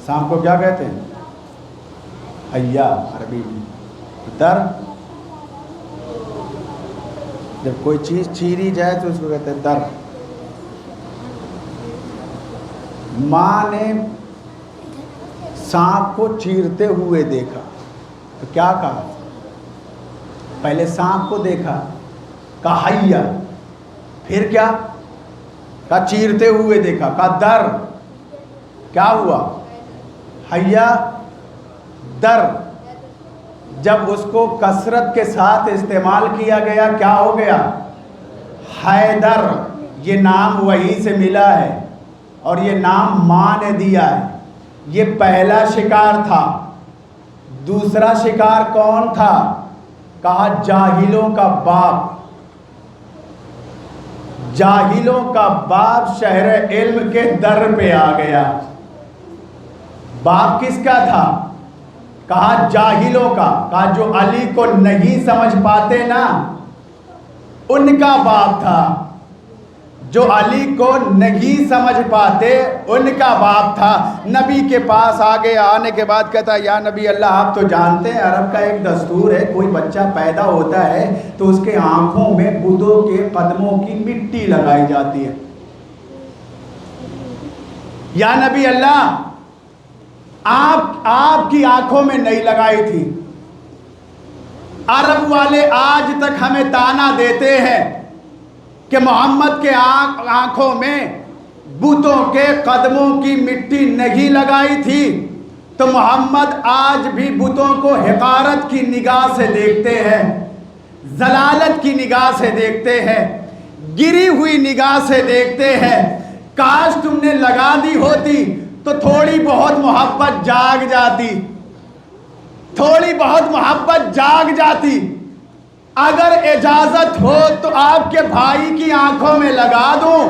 سانپ کو کیا کہتے ہیں؟ حیا عربی میں. در، جب کوئی چیز چیری جائے تو اس کو کہتے ہیں در. ماں نے سانپ کو چیرتے ہوئے دیکھا تو کیا کہا؟ پہلے سانپ کو دیکھا، کہا حیا، پھر کیا کہا؟ چیرتے ہوئے دیکھا، کہا در. کیا ہوا؟ حیا در. جب اس کو کثرت کے ساتھ استعمال کیا گیا کیا ہو گیا؟ حیدر. یہ نام وہی سے ملا ہے اور یہ نام ماں نے دیا ہے. یہ پہلا شکار تھا. دوسرا شکار کون تھا؟ کہا جاہلوں کا باپ. جاہلوں کا باپ شہر علم کے در پہ آ گیا. باپ کس کا تھا؟ کہا جاہلوں کا. کہا جو علی کو نہیں سمجھ پاتے نا ان کا باپ تھا. جو علی کو نہیں سمجھ پاتے ان کا باپ تھا. نبی کے پاس آگے آنے کے بعد کہتا یا نبی اللہ آپ تو جانتے ہیں عرب کا ایک دستور ہے، کوئی بچہ پیدا ہوتا ہے تو اس کے آنکھوں میں بتوں کے قدموں کی مٹی لگائی جاتی ہے. یا نبی اللہ آپ کی آنکھوں میں نہیں لگائی تھی. عرب والے آج تک ہمیں تانا دیتے ہیں کہ محمد کے آنکھوں میں بتوں کے قدموں کی مٹی نہیں لگائی تھی. تو محمد آج بھی بتوں کو حقارت کی نگاہ سے دیکھتے ہیں، ضلالت کی نگاہ سے دیکھتے ہیں، گری ہوئی نگاہ سے دیکھتے ہیں. کاش تم نے لگا دی ہوتی تو تھوڑی بہت محبت جاگ جاتی، تھوڑی بہت محبت جاگ جاتی. اگر اجازت ہو تو آپ کے بھائی کی آنکھوں میں لگا دوں.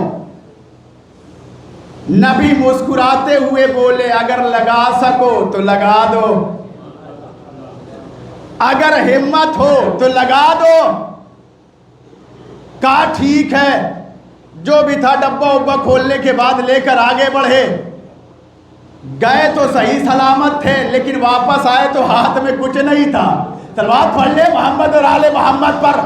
نبی مسکراتے ہوئے بولے اگر لگا سکو تو لگا دو، اگر ہمت ہو تو لگا دو. کہا ٹھیک ہے. جو بھی تھا ڈبہ وبا کھولنے کے بعد لے کر آگے بڑھے. گئے تو صحیح سلامت تھے لیکن واپس آئے تو ہاتھ میں کچھ نہیں تھا. تلوار پڑھ لے محمد اور آل محمد پر.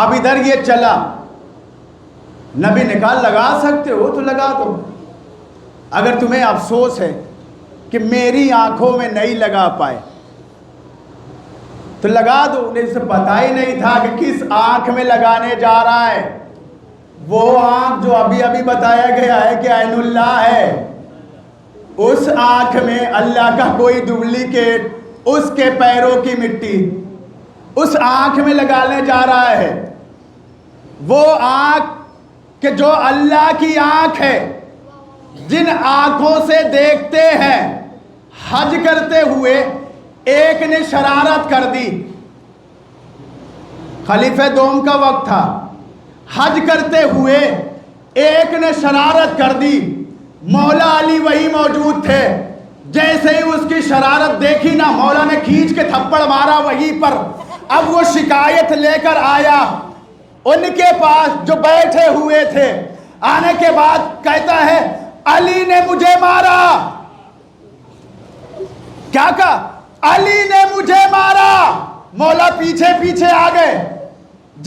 اب ادھر یہ چلا. نبی نے کہا لگا سکتے ہو تو لگا دو. اگر تمہیں افسوس ہے کہ میری آنکھوں میں نہیں لگا پائے تو لگا دو. انہیں اسے پتا ہی نہیں تھا کہ کس آنکھ میں لگانے جا رہا ہے. وہ آنکھ جو ابھی ابھی بتایا گیا ہے کہ عین اللہ ہے، اس آنکھ میں اللہ کا کوئی ڈپلیکیٹ، اس کے پیروں کی مٹی اس آنکھ میں لگانے جا رہا ہے. وہ آنکھ کہ جو اللہ کی آنکھ ہے، جن آنکھوں سے دیکھتے ہیں. حج کرتے ہوئے ایک نے شرارت کر دی. خلیفہ دوم کا وقت تھا. حج کرتے ہوئے ایک نے شرارت کر دی. مولا علی وہی موجود تھے. جیسے ہی اس کی شرارت دیکھی نا، مولا نے کھینچ کے تھپڑ مارا وہیں پر. اب وہ شکایت لے کر آیا ان کے پاس جو بیٹھے ہوئے تھے. آنے کے بعد کہتا ہے علی نے مجھے مارا. کیا کہا؟ علی نے مجھے مارا. مولا پیچھے پیچھے آ گئے.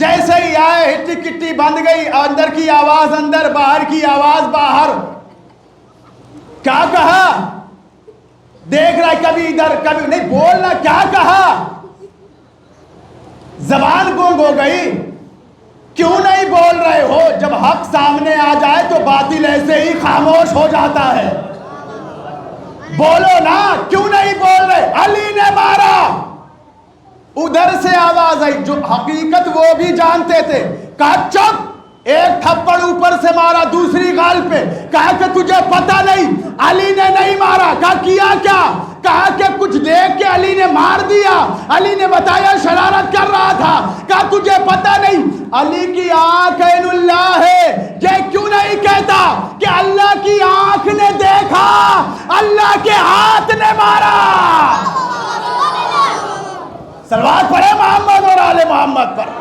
جیسے ہی آئے ہٹی کٹی بند گئی. اندر کی آواز اندر، باہر کی آواز باہر. کیا کہا؟ دیکھ رہا ہے کبھی ادھر کبھی نہیں. بولنا کیا کہا؟ زبان گونگ ہو گئی، کیوں نہیں بول رہے ہو؟ جب حق سامنے آ جائے تو باطل ایسے ہی خاموش ہو جاتا ہے۔ بولو نا، کیوں نہیں بول رہے؟ علی نے مارا، ادھر سے آواز آئی، جو حقیقت وہ بھی جانتے تھے، کہا چپ، ایک تھپڑ اوپر سے مارا دوسری گال پہ، کہا کہ تجھے پتہ نہیں علی نے نہیں مارا، کہا کیا کیا؟ کہا کہ کچھ دیکھ کے علی نے مار دیا۔ علی نے بتایا شرارت کر رہا تھا۔ کہا تجھے پتہ نہیں علی کی آنکھ عین اللہ ہے، یہ کیوں نہیں کہتا کہ اللہ کی آنکھ نے دیکھا، اللہ کے ہاتھ نے مارا؟ صلوات پڑھے محمد اور آل محمد پر۔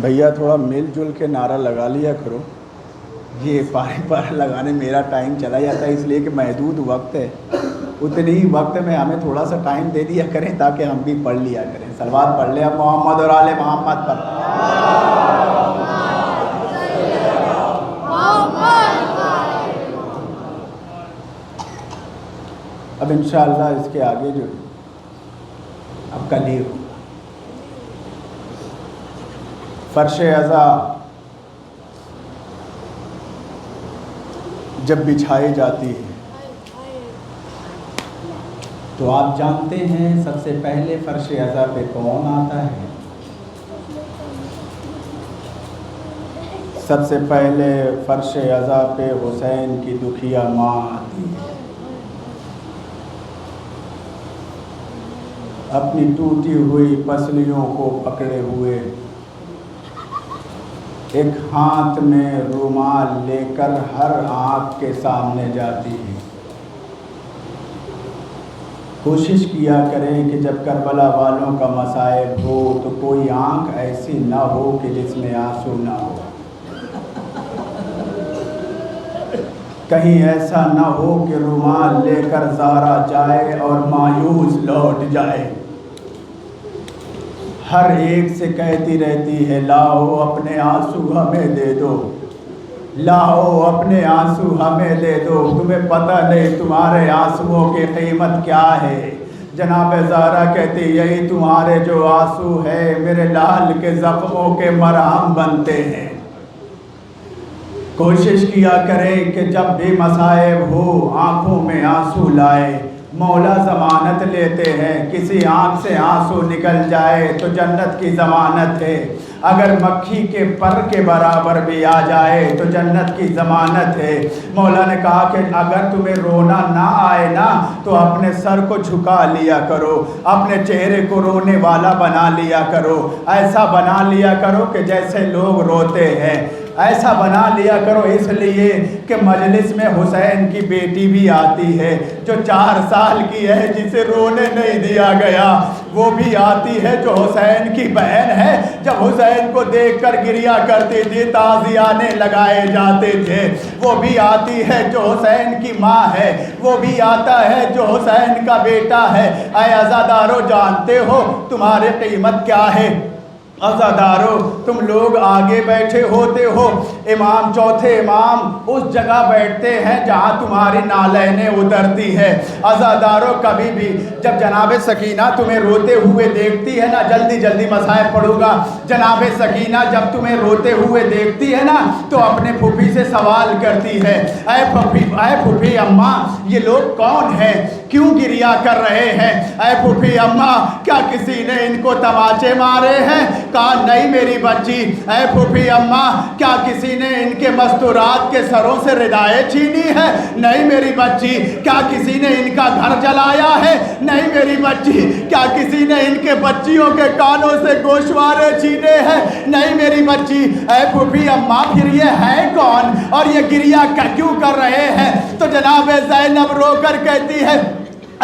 بھیا تھوڑا مل جل کے نعرہ لگا لیا کرو، یہ پارے پارے لگانے میرا ٹائم چلا جاتا ہے، اس لیے کہ محدود وقت ہے، اتنے ہی وقت میں ہمیں تھوڑا سا ٹائم دے دیا کریں تاکہ ہم بھی پڑھ لیا کریں۔ صلوات پڑھ لیں اب محمد اور آل محمد پر۔ اب انشاءاللہ اس کے آگے جو اب کل ہی ہوگا۔ فرش عزا جب بچھائی جاتی ہے تو آپ جانتے ہیں سب سے پہلے فرش عزا پہ کون آتا ہے؟ سب سے پہلے فرش عزا پہ حسین کی دکھیا ماں آتی ہے، اپنی ٹوٹی ہوئی پسلیوں کو پکڑے ہوئے، ایک ہاتھ میں رومال لے کر ہر آنکھ کے سامنے جاتی ہے۔ کوشش کیا کریں کہ جب کربلا والوں کا مصائب ہو تو کوئی آنکھ ایسی نہ ہو کہ جس میں آنسو نہ ہو، کہیں ایسا نہ ہو کہ رومال لے کر زارا جائے اور مایوس لوٹ جائے۔ ہر ایک سے کہتی رہتی ہے لاؤ اپنے آنسو ہمیں دے دو، لاؤ اپنے آنسو ہمیں دے دو، تمہیں پتہ نہیں تمہارے آنسوؤں کی قیمت کیا ہے۔ جناب زہرا کہتی یہی تمہارے جو آنسو ہے میرے لال کے زخموں کے مرہم بنتے ہیں۔ کوشش کیا کریں کہ جب بھی مصائب ہو آنکھوں میں آنسو لائے، مولا ضمانت لیتے ہیں کسی آنکھ سے آنسو نکل جائے تو جنت کی ضمانت ہے، اگر مکھی کے پر کے برابر بھی آ جائے تو جنت کی ضمانت ہے۔ مولا نے کہا کہ اگر تمہیں رونا نہ آئے نا تو اپنے سر کو جھکا لیا کرو، اپنے چہرے کو رونے والا بنا لیا کرو، ایسا بنا لیا کرو کہ جیسے لوگ روتے ہیں، ایسا بنا لیا کرو، اس لیے کہ مجلس میں حسین کی بیٹی بھی آتی ہے جو 4 سال کی ہے جسے رونے نہیں دیا گیا، وہ بھی آتی ہے جو حسین کی بہن ہے، جب حسین کو دیکھ کر گریا کرتی تھی تعزیانے لگائے جاتے تھے، وہ بھی آتی ہے جو حسین کی ماں ہے، وہ بھی آتا ہے جو حسین کا بیٹا ہے۔ اے عزادارو جانتے ہو تمہاری قیمت کیا ہے؟ عزادارو تم لوگ آگے بیٹھے ہوتے ہو، امام چوتھے امام اس جگہ بیٹھتے ہیں جہاں تمہاری نالینیں اترتی ہے۔ عزادارو کبھی بھی جب جناب سکینہ تمہیں روتے ہوئے دیکھتی ہے نا، جلدی جلدی مصائب پڑھوں گا، جناب سکینہ جب تمہیں روتے ہوئے دیکھتی ہے نا تو اپنے پھوپھی سے سوال کرتی ہے اے پھوپھی اماں یہ لوگ کون ہیں، کیوں گریا کر رہے ہیں؟ اے پھوپھی اماں کیا کسی نے ان کو تماچے مارے ہیں؟ کہا نہیں میری بچی، اے پھوپھی اماں کیا کسی نے ان کے مستورات کے سروں سے ردائیں چھینی ہے؟ نہیں میری بچی۔ کیا کسی نے ان کا گھر جلایا ہے؟ نہیں میری بچی۔ کیا کسی نے ان کے بچیوں کے کانوں سے گوشوارے چھینے ہیں؟ نہیں میری بچی۔ اے پھوپھی اماں پھر یہ ہے کون اور یہ گریہ کیوں کر رہے ہیں؟ تو جناب زینب رو کر کہتی ہے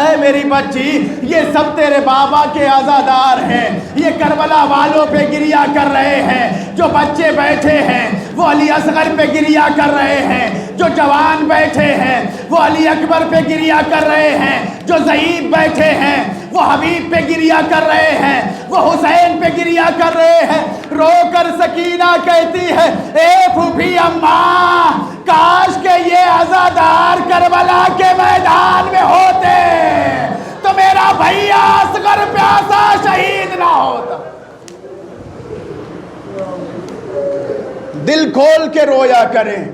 اے میری بچی یہ سب تیرے بابا کے عزادار ہیں، یہ کربلا والوں پہ گریہ کر رہے ہیں، جو بچے بیٹھے ہیں وہ علی اصغر پہ گریہ کر رہے ہیں، جو جوان بیٹھے ہیں وہ علی اکبر پہ گریہ کر رہے ہیں، جو ضعیف بیٹھے ہیں وہ حبیب پہ گریہ کر رہے ہیں، وہ حسین پہ گریہ کر رہے ہیں۔ رو کر سکینہ کہتی ہے اے پھوپھی اماں کاش کہ یہ عزادار کربلا کے میدان میں ہوتے تو میرا بھیا اصغر پیاسا شہید نہ ہوتا۔ دل کھول کے رویا کریں،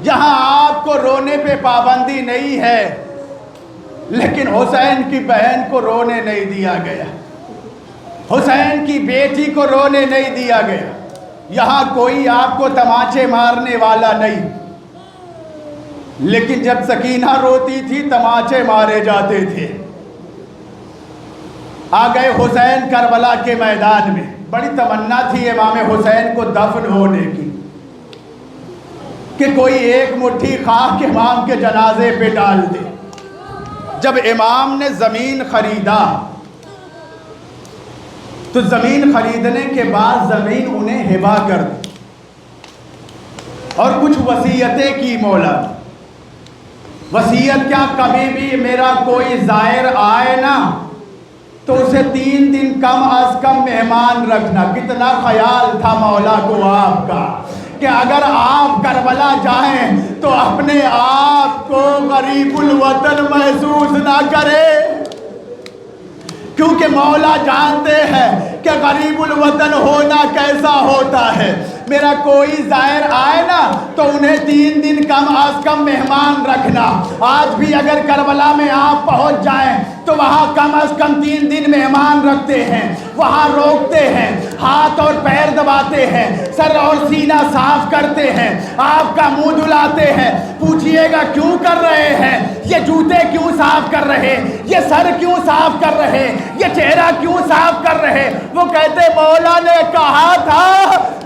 یہاں آپ کو رونے پہ پابندی نہیں ہے، لیکن حسین کی بہن کو رونے نہیں دیا گیا، حسین کی بیٹی کو رونے نہیں دیا گیا۔ یہاں کوئی آپ کو تماچے مارنے والا نہیں، لیکن جب سکینہ روتی تھی تماچے مارے جاتے تھے۔ آ گئے حسین کربلا کے میدان میں، بڑی تمنا تھی امام حسین کو دفن ہونے کی کہ کوئی ایک مٹھی خاک امام کے جنازے پہ ڈال دے۔ جب امام نے زمین خریدا تو زمین خریدنے کے بعد زمین انہیں ہبہ کر دی اور کچھ وصیتیں کی مولا۔ وصیت کیا؟ کبھی بھی میرا کوئی زائر آئے نا تو اسے 3 دن کم از کم مہمان رکھنا۔ کتنا خیال تھا مولا کو آپ کا کہ اگر آپ کربلا جائیں تو اپنے آپ کو غریب الوطن محسوس نہ کرے، کیونکہ مولا جانتے ہیں کہ غریب الوطن ہونا کیسا ہوتا ہے۔ میرا کوئی زائر آئے نا تو انہیں 3 دن کم از کم مہمان رکھنا۔ آج بھی اگر کربلا میں آپ پہنچ جائیں تو وہاں کم از کم 3 دن مہمان رکھتے ہیں، وہاں روکتے ہیں، ہاتھ اور پیر دباتے ہیں، سر اور سینہ صاف کرتے ہیں، آپ کا منہ دھلاتے ہیں۔ پوچھئے گا کیوں کر رہے ہیں؟ یہ جوتے کیوں صاف کر رہے؟ یہ سر کیوں صاف کر رہے؟ یہ چہرہ کیوں صاف کر رہے؟ وہ کہتے مولا نے کہا تھا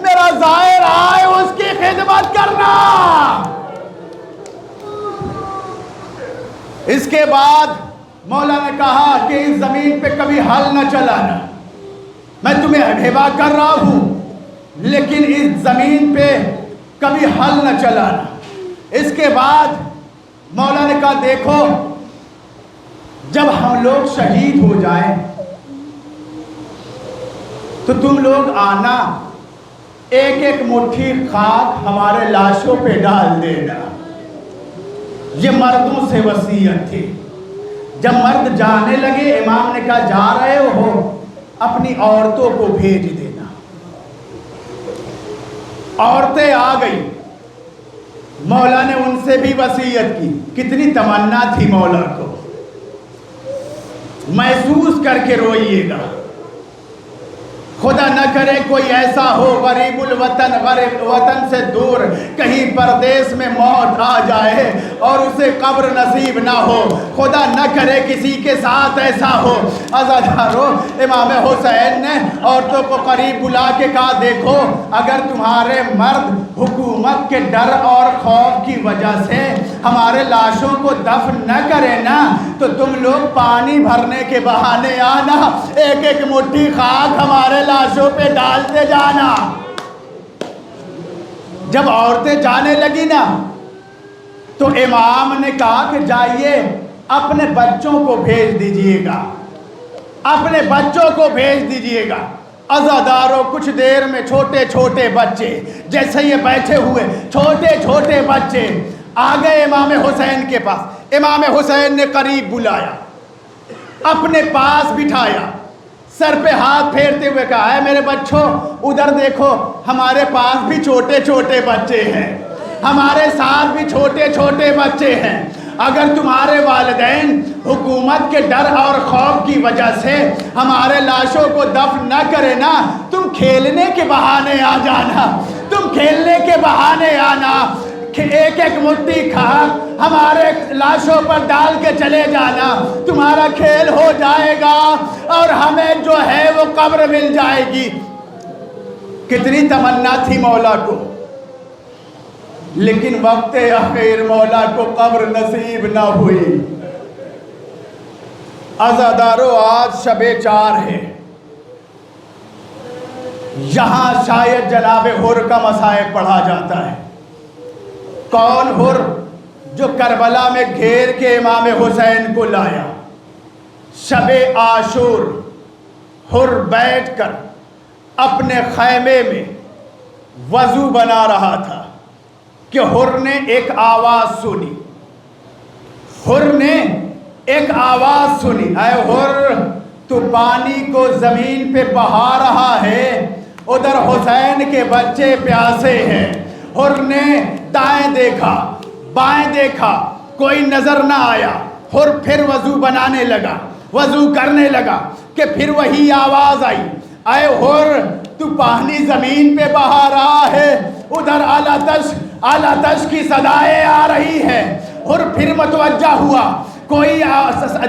میرا زائر آئے اس کی خدمت کرنا۔ اس کے بعد مولا نے کہا کہ اس زمین پہ کبھی ہل نہ چلانا، میں تمہیں ہبہ کر رہا ہوں لیکن اس زمین پہ کبھی ہل نہ چلانا۔ اس کے بعد مولا نے کہا دیکھو جب ہم لوگ شہید ہو جائیں تو تم لوگ آنا، ایک ایک مٹھی خاک ہمارے لاشوں پہ ڈال دینا۔ یہ مردوں سے وصیت تھی۔ جب مرد جانے لگے امام نے کہا جا رہے ہو اپنی عورتوں کو بھیج دینا۔ عورتیں آ گئی، مولا نے ان سے بھی وصیت کی۔ کتنی تمنا تھی مولا کو، محسوس کر کے روئیے گا۔ خدا نہ کرے کوئی ایسا ہو غریب الوطن، غریب وطن سے دور کہیں پردیس میں موت آ جائے اور اسے قبر نصیب نہ ہو۔ خدا نہ کرے کسی کے ساتھ ایسا ہو۔ عزادارو امام حسین نے عورتوں کو قریب بلا کے کہا دیکھو اگر تمہارے مرد حکومت کے ڈر اور خوف کی وجہ سے ہمارے لاشوں کو دفن نہ کرے نا تو تم لوگ پانی بھرنے کے بہانے آنا، ایک ایک مٹھی خاک ہمارے لاشوں پہ ڈالتے جانا۔ جب عورتیں جانے لگی نا تو امام نے کہا کہ جائیے اپنے بچوں کو بھیج دیجئے گا، اپنے بچوں کو بھیج دیجئے گا۔ عزاداروں کچھ دیر میں چھوٹے چھوٹے بچے جیسے یہ بیٹھے ہوئے چھوٹے چھوٹے بچے آ گئے امام حسین کے پاس۔ امام حسین نے قریب بلایا، اپنے پاس بٹھایا، سر پہ ہاتھ پھیرتے ہوئے کہا اے میرے بچوں ادھر دیکھو ہمارے پاس بھی چھوٹے چھوٹے بچے ہیں، ہمارے ساتھ بھی چھوٹے چھوٹے بچے ہیں۔ اگر تمہارے والدین حکومت کے ڈر اور خوف کی وجہ سے ہمارے لاشوں کو دفن نہ کرے نا، تم کھیلنے کے بہانے آ جانا، تم کھیلنے کے بہانے آنا، ایک ایک مٹھی کھاک ہمارے لاشوں پر ڈال کے چلے جانا، تمہارا کھیل ہو جائے گا اور ہمیں جو ہے وہ قبر مل جائے گی۔ کتنی تمنا تھی مولا کو، لیکن وقت اخیر مولا کو قبر نصیب نہ ہوئی۔ عزادارو، آج شب 4 ہے، یہاں شاید جناب حر کا مصائب پڑھا جاتا ہے۔ کون حر؟ جو کربلا میں گھیر کے امام حسین کو لایا۔ شب عاشور حر بیٹھ کر اپنے خیمے میں وضو بنا رہا تھا کہ حر نے ایک آواز سنی، حر نے ایک آواز سنی، اے حر تو پانی کو زمین پہ بہا رہا ہے، ادھر حسین کے بچے پیاسے ہیں۔ حر نے دائیں دیکھا بائیں دیکھا، کوئی نظر نہ آیا۔ حر پھر وضو بنانے لگا، وضو کرنے لگا کہ پھر وہی آواز آئی، اے حر تو پانی زمین پہ بہا رہا ہے، ادھر اعلیٰ تش کی صدائیں آ رہی ہے۔ حر پھر متوجہ ہوا، کوئی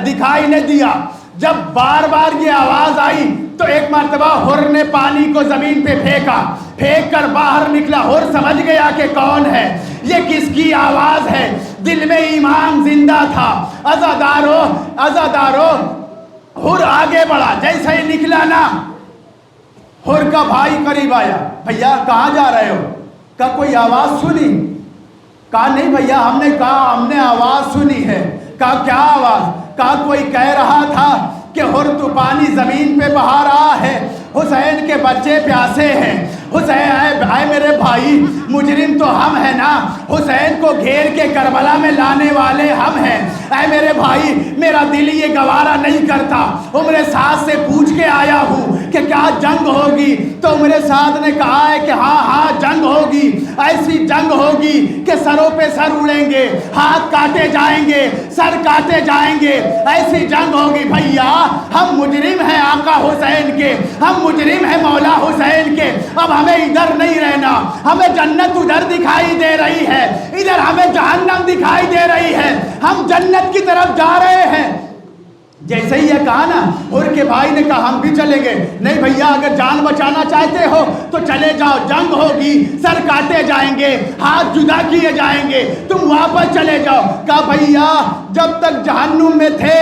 دکھائی نہیں دیا۔ جب بار بار یہ آواز آئی تو ایک مرتبہ حر نے پانی کو زمین پہ پھینکا، پھینک کر باہر نکلا۔ حر سمجھ گیا کہ کون ہے یہ، کس کی آواز ہے۔ دل میں ایمان زندہ تھا۔ عزادارو حر آگے بڑھا، جیسے ہی نکلا نا، حر کا بھائی قریب آیا، بھیا کہاں جا رہے ہو؟ کہا کوئی آواز سنی؟ کہا نہیں بھیا، ہم نے آواز سنی ہے۔ کہا کیا آواز؟ کہا کوئی کہہ رہا تھا کہ حر تو پانی زمین پہ بہا رہا ہے، حسین کے بچے پیاسے ہیں۔ حسین، اے میرے بھائی، مجرم تو ہم ہیں نا، حسین کو گھیر کے کربلا میں لانے والے ہم ہیں۔ اے میرے بھائی، میرا دل یہ گوارا نہیں کرتا، عمر سعد سے پوچھ کے آیا ہوں کہ کیا جنگ ہوگی، تو عمر سعد نے کہا ہے کہ ہاں جنگ ہوگی، ایسی جنگ ہوگی کہ سروں پہ سر اڑیں گے، ہاتھ کاٹے جائیں گے، سر کاٹے جائیں گے، ایسی جنگ ہوگی۔ بھیا ہم مجرم ہیں آقا حسین کے، ہم مجرم ہیں مولا حسین کے، اب ہمیں ادھر نہیں رہنا، ہمیں جنت ادھر دکھائی دے رہی ہے، ادھر ہمیں جہنم دکھائی دے رہی ہے، ہم جنت کی طرف جا رہے ہیں۔ جیسے ہی یہ کہا نا، حر کے بھائی نے کہا ہم بھی چلیں گے۔ نہیں بھیا، اگر جان بچانا چاہتے ہو تو چلے جاؤ، جنگ ہوگی، سر کاٹے جائیں گے، ہاتھ جدا کیے جائیں گے، تم واپس چلے جاؤ۔ کہا بھیا جب تک جہنم میں تھے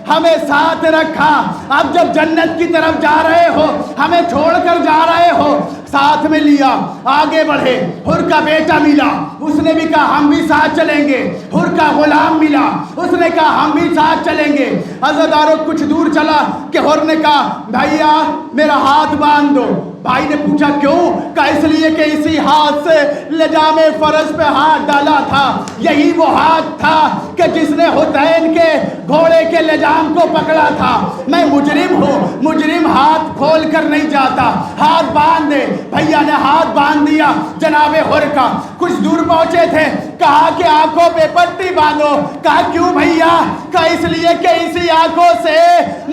ہمیں ساتھ رکھا، اب جب جنت کی طرف جا رہے ہو ہمیں چھوڑ کر جا رہے ہو، ساتھ میں لیا، آگے بڑھے۔ حر کا بیٹا ملا، اس نے بھی کہا ہم بھی ساتھ چلیں گے۔ حر کا غلام ملا، اس نے کہا ہم بھی ساتھ چلیں گے۔ عزادارو کچھ دور چلا کہ حر نے کہا بھیا میرا ہاتھ باندھ دو۔ بھائی نے پوچھا کیوں؟ کہا اس لیے کہ اسی ہاتھ سے لجام فرس پہ ہاتھ ڈالا تھا، یہی وہ ہاتھ تھا کہ جس نے حسین کے گھوڑے کے لجام کو پکڑا تھا۔ میں مجرم ہوں، مجرم ہاتھ کھول کر نہیں جاتا، ہاتھ باندھ دے۔ بھیا نے ہاتھ باندھ دیا جناب حر کا۔ کچھ دور پہنچے تھے، کہا کہ آنکھوں پہ پٹی باندھو۔ کہا کیوں بھیا؟ کہا اس لیے کہ اسی آنکھوں سے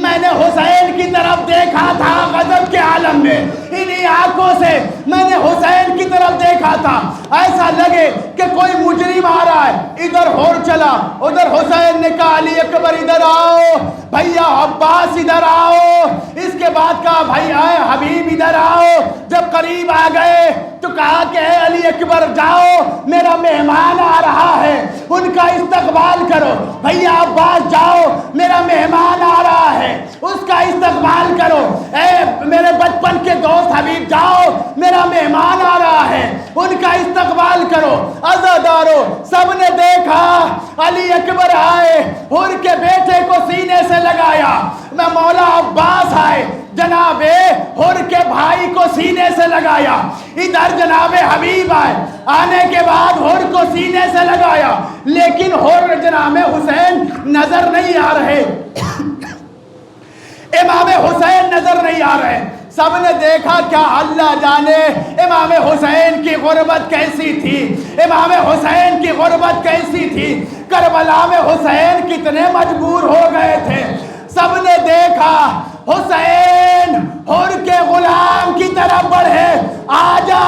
میں نے حسین کی طرف دیکھا تھا غضب کے عالم میں، انہی آنکھوں سے میں نے حسین کی طرف دیکھا تھا، ایسا لگے کہ کوئی مجرم آ رہا ہے۔ ادھر حر چلا، ادھر حسین نے کہا علی اکبر ادھر آؤ، بھیا عباس ادھر آؤ۔ اس کے بعد کہا بھائی اے حبیب ادھر آؤ۔ جب قریب آ گئے تو کہا کہ اے علی اکبر جاؤ، میرا مہمان آ رہا ہے، ان کا استقبال کرو۔ بھیا عباس جاؤ، میرا مہمان آ رہا ہے، اس کا استقبال کرو۔ اے میرے بچپن کے دوست حبیب جاؤ، میرا مہمان آ رہا ہے، ان کا استقبال کرو۔ عزادارو سب نے دیکھا علی اکبر آئے، حر کے بیٹے کو سینے سے لگایا، میں مولا عباس آئے، جناب حر کے بھائی کو سینے سے لگایا، ادھر جناب حبیب آئے، آنے کے بعد حر کو سینے سے لگایا، لیکن حر جناب حسین نظر نہیں آ رہے، امام حسین نظر نہیں آ رہے۔ سب نے دیکھا کیا اللہ جانے امام حسین کی غربت کیسی تھی، امام حسین کی غربت کیسی تھی، کربلا میں حسین کتنے مجبور ہو گئے تھے۔ سب نے دیکھا حسین حر کے غلام کی طرف بڑھے، آجا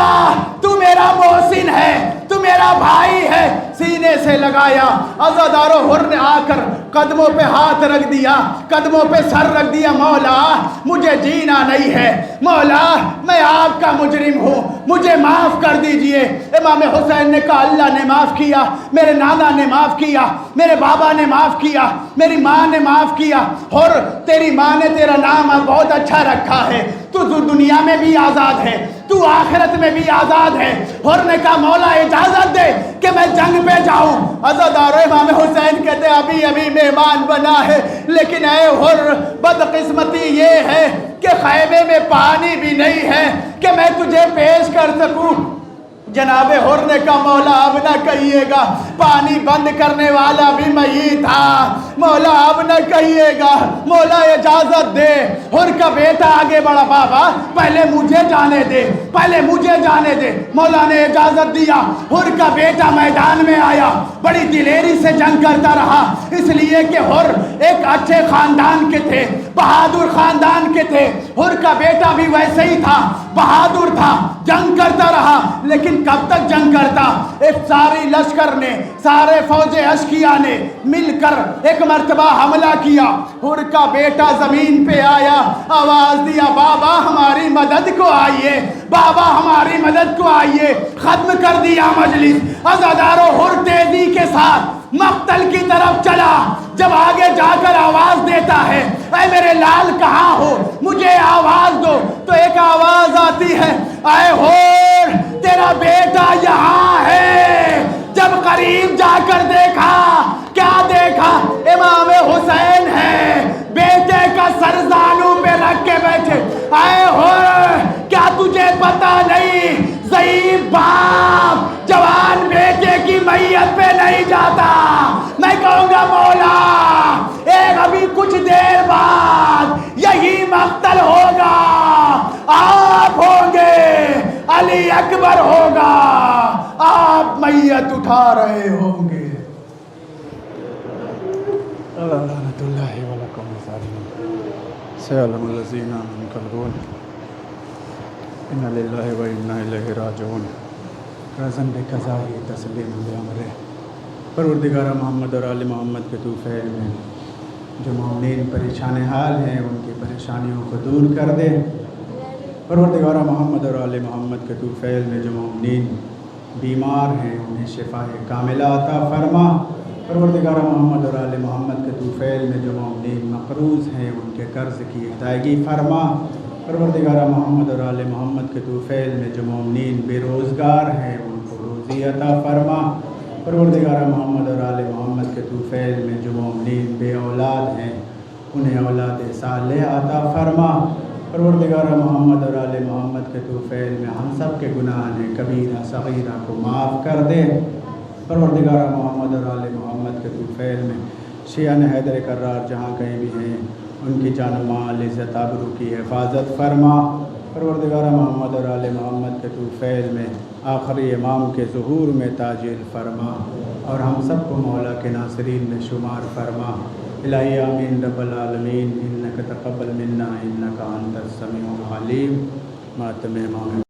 تو میرا محسن ہے، تو میرا بھائی ہے، سینے سے لگایا۔ عزادار و حر نے آ کر قدموں پہ ہاتھ رکھ دیا، قدموں پہ سر رکھ دیا، مولا مجھے جینا نہیں ہے، مولا میں آپ کا مجرم ہوں، مجھے معاف کر دیجئے۔ امام حسین نے کہا اللہ نے معاف کیا، میرے نانا نے معاف کیا، میرے بابا نے معاف کیا، میری ماں نے معاف کیا، اور تیری ماں نے تیرا نام بہت اچھا رکھا ہے، تو دنیا میں بھی آزاد ہے، تو آخرت میں بھی آزاد ہے۔ حر نے کہا مولا اجازت دے کہ میں جنگ پہ جاؤں۔ عزادار امام حسین کہتے ابھی ابھی مہمان بنا ہے، لیکن اے حر بدقسمتی یہ ہے کہ خیمے میں پانی بھی نہیں ہے کہ میں تجھے پیش کر سکوں۔ جناب حر نے کہا مولا اب نہ کہیے گا، پانی بند کرنے والا بھی میں ہی تھا، مولا اب نہ کہیے گا، مولا اجازت دے۔ حر کا بیٹا آگے بڑھا، بابا پہلے مجھے جانے دے، پہلے مجھے جانے دے۔ مولا نے اجازت دیا، حر کا بیٹا میدان میں آیا، بڑی دلیری سے جنگ کرتا رہا، اس لیے کہ حر ایک اچھے خاندان کے تھے، بہادر خاندان کے تھے۔ حر کا بیٹا بھی ویسے ہی تھا، بہادر تھا، جنگ کرتا رہا، لیکن کب تک جنگ کرتا؟ ایک ساری لشکر نے، سارے فوج اشکیا نے مل کر ایک مرتبہ حملہ کیا۔ حر کا بیٹا زمین پہ آیا، آواز دیا بابا ہماری مدد کو آئیے، بابا ہماری مدد کو آئیے۔ ختم کر دیا مجلس۔ عزادار و حر تیزی کے ساتھ مقتل کی طرف چلا۔ جب آگے جا کر آواز دیتا ہے اے میرے لال کہاں ہو، مجھے آواز دو، تو ایک آواز آتی ہے اے حر تیرا بیٹا یہاں ہے۔ جب قریب جا کر دیکھا، کیا دیکھا؟ امام حسین ہے، بیٹے کا سر زانوں پہ رکھ کے بیٹھے۔ اے حر کیا تجھے پتا نہیں ضعیف باپ جوان بیٹے کی میت پہ نہیں جاتا؟ میں کہوں گا مولا ایک ابھی کچھ دیر بعد یہی مقتل ہوگا، آپ ہوں گے، علی اکبر ہوگا، آپ میت اٹھا رہے ہوں گے۔ لعنت اللہ ولکم سیعلم الذین ينقلبون ان للہ و انا الیہ راجعون رضن بقضائہ تسلیم بامرہ۔ پروردگار محمد اور آل محمد کے تو فعل میں جو مومنین پریشان حال ہیں ان کی پریشانیوں کو دور کر دے۔ پروردگار محمد اور آل محمد کے تو فعل میں جو مومنین بیمار ہیں انہیں شفا کاملہ عطا فرما۔ پروردگار محمد اور آل محمد کے تو فعل میں جو مومنین مقروض ہیں ان کے قرض کی ادائیگی فرما۔ پروردگار محمد اور آل محمد کے تو فعل میں جو مومنین بے روزگار ہیں ان کو روزی عطا فرما۔ پروردگار محمد اور آل محمد کے تو فعل میں جو مومنین بے اولاد ہیں انہیں اولاد صالح عطا فرما۔ پروردگار محمد اور آل محمد کے تو فعل میں ہم سب کے گناہ کبیرہ صغیرہ کو معاف کر دے۔ پروردگار محمد اور آل محمد کے تو فعل میں شیعہ حیدر کرار جہاں کہیں بھی ہیں ان کی جان و مال عزت آبرو کی حفاظت فرما۔ پروردگار محمد اور آل محمد کے تو فعل میں آخری امام کے ظہور میں تاجیل فرما اور ہم سب کو مولا کے ناصرین میں شمار فرما۔ الہی آمین رب العالمین۔ انک تقبل منا انک انت السمیع العلیم۔ ماتم امام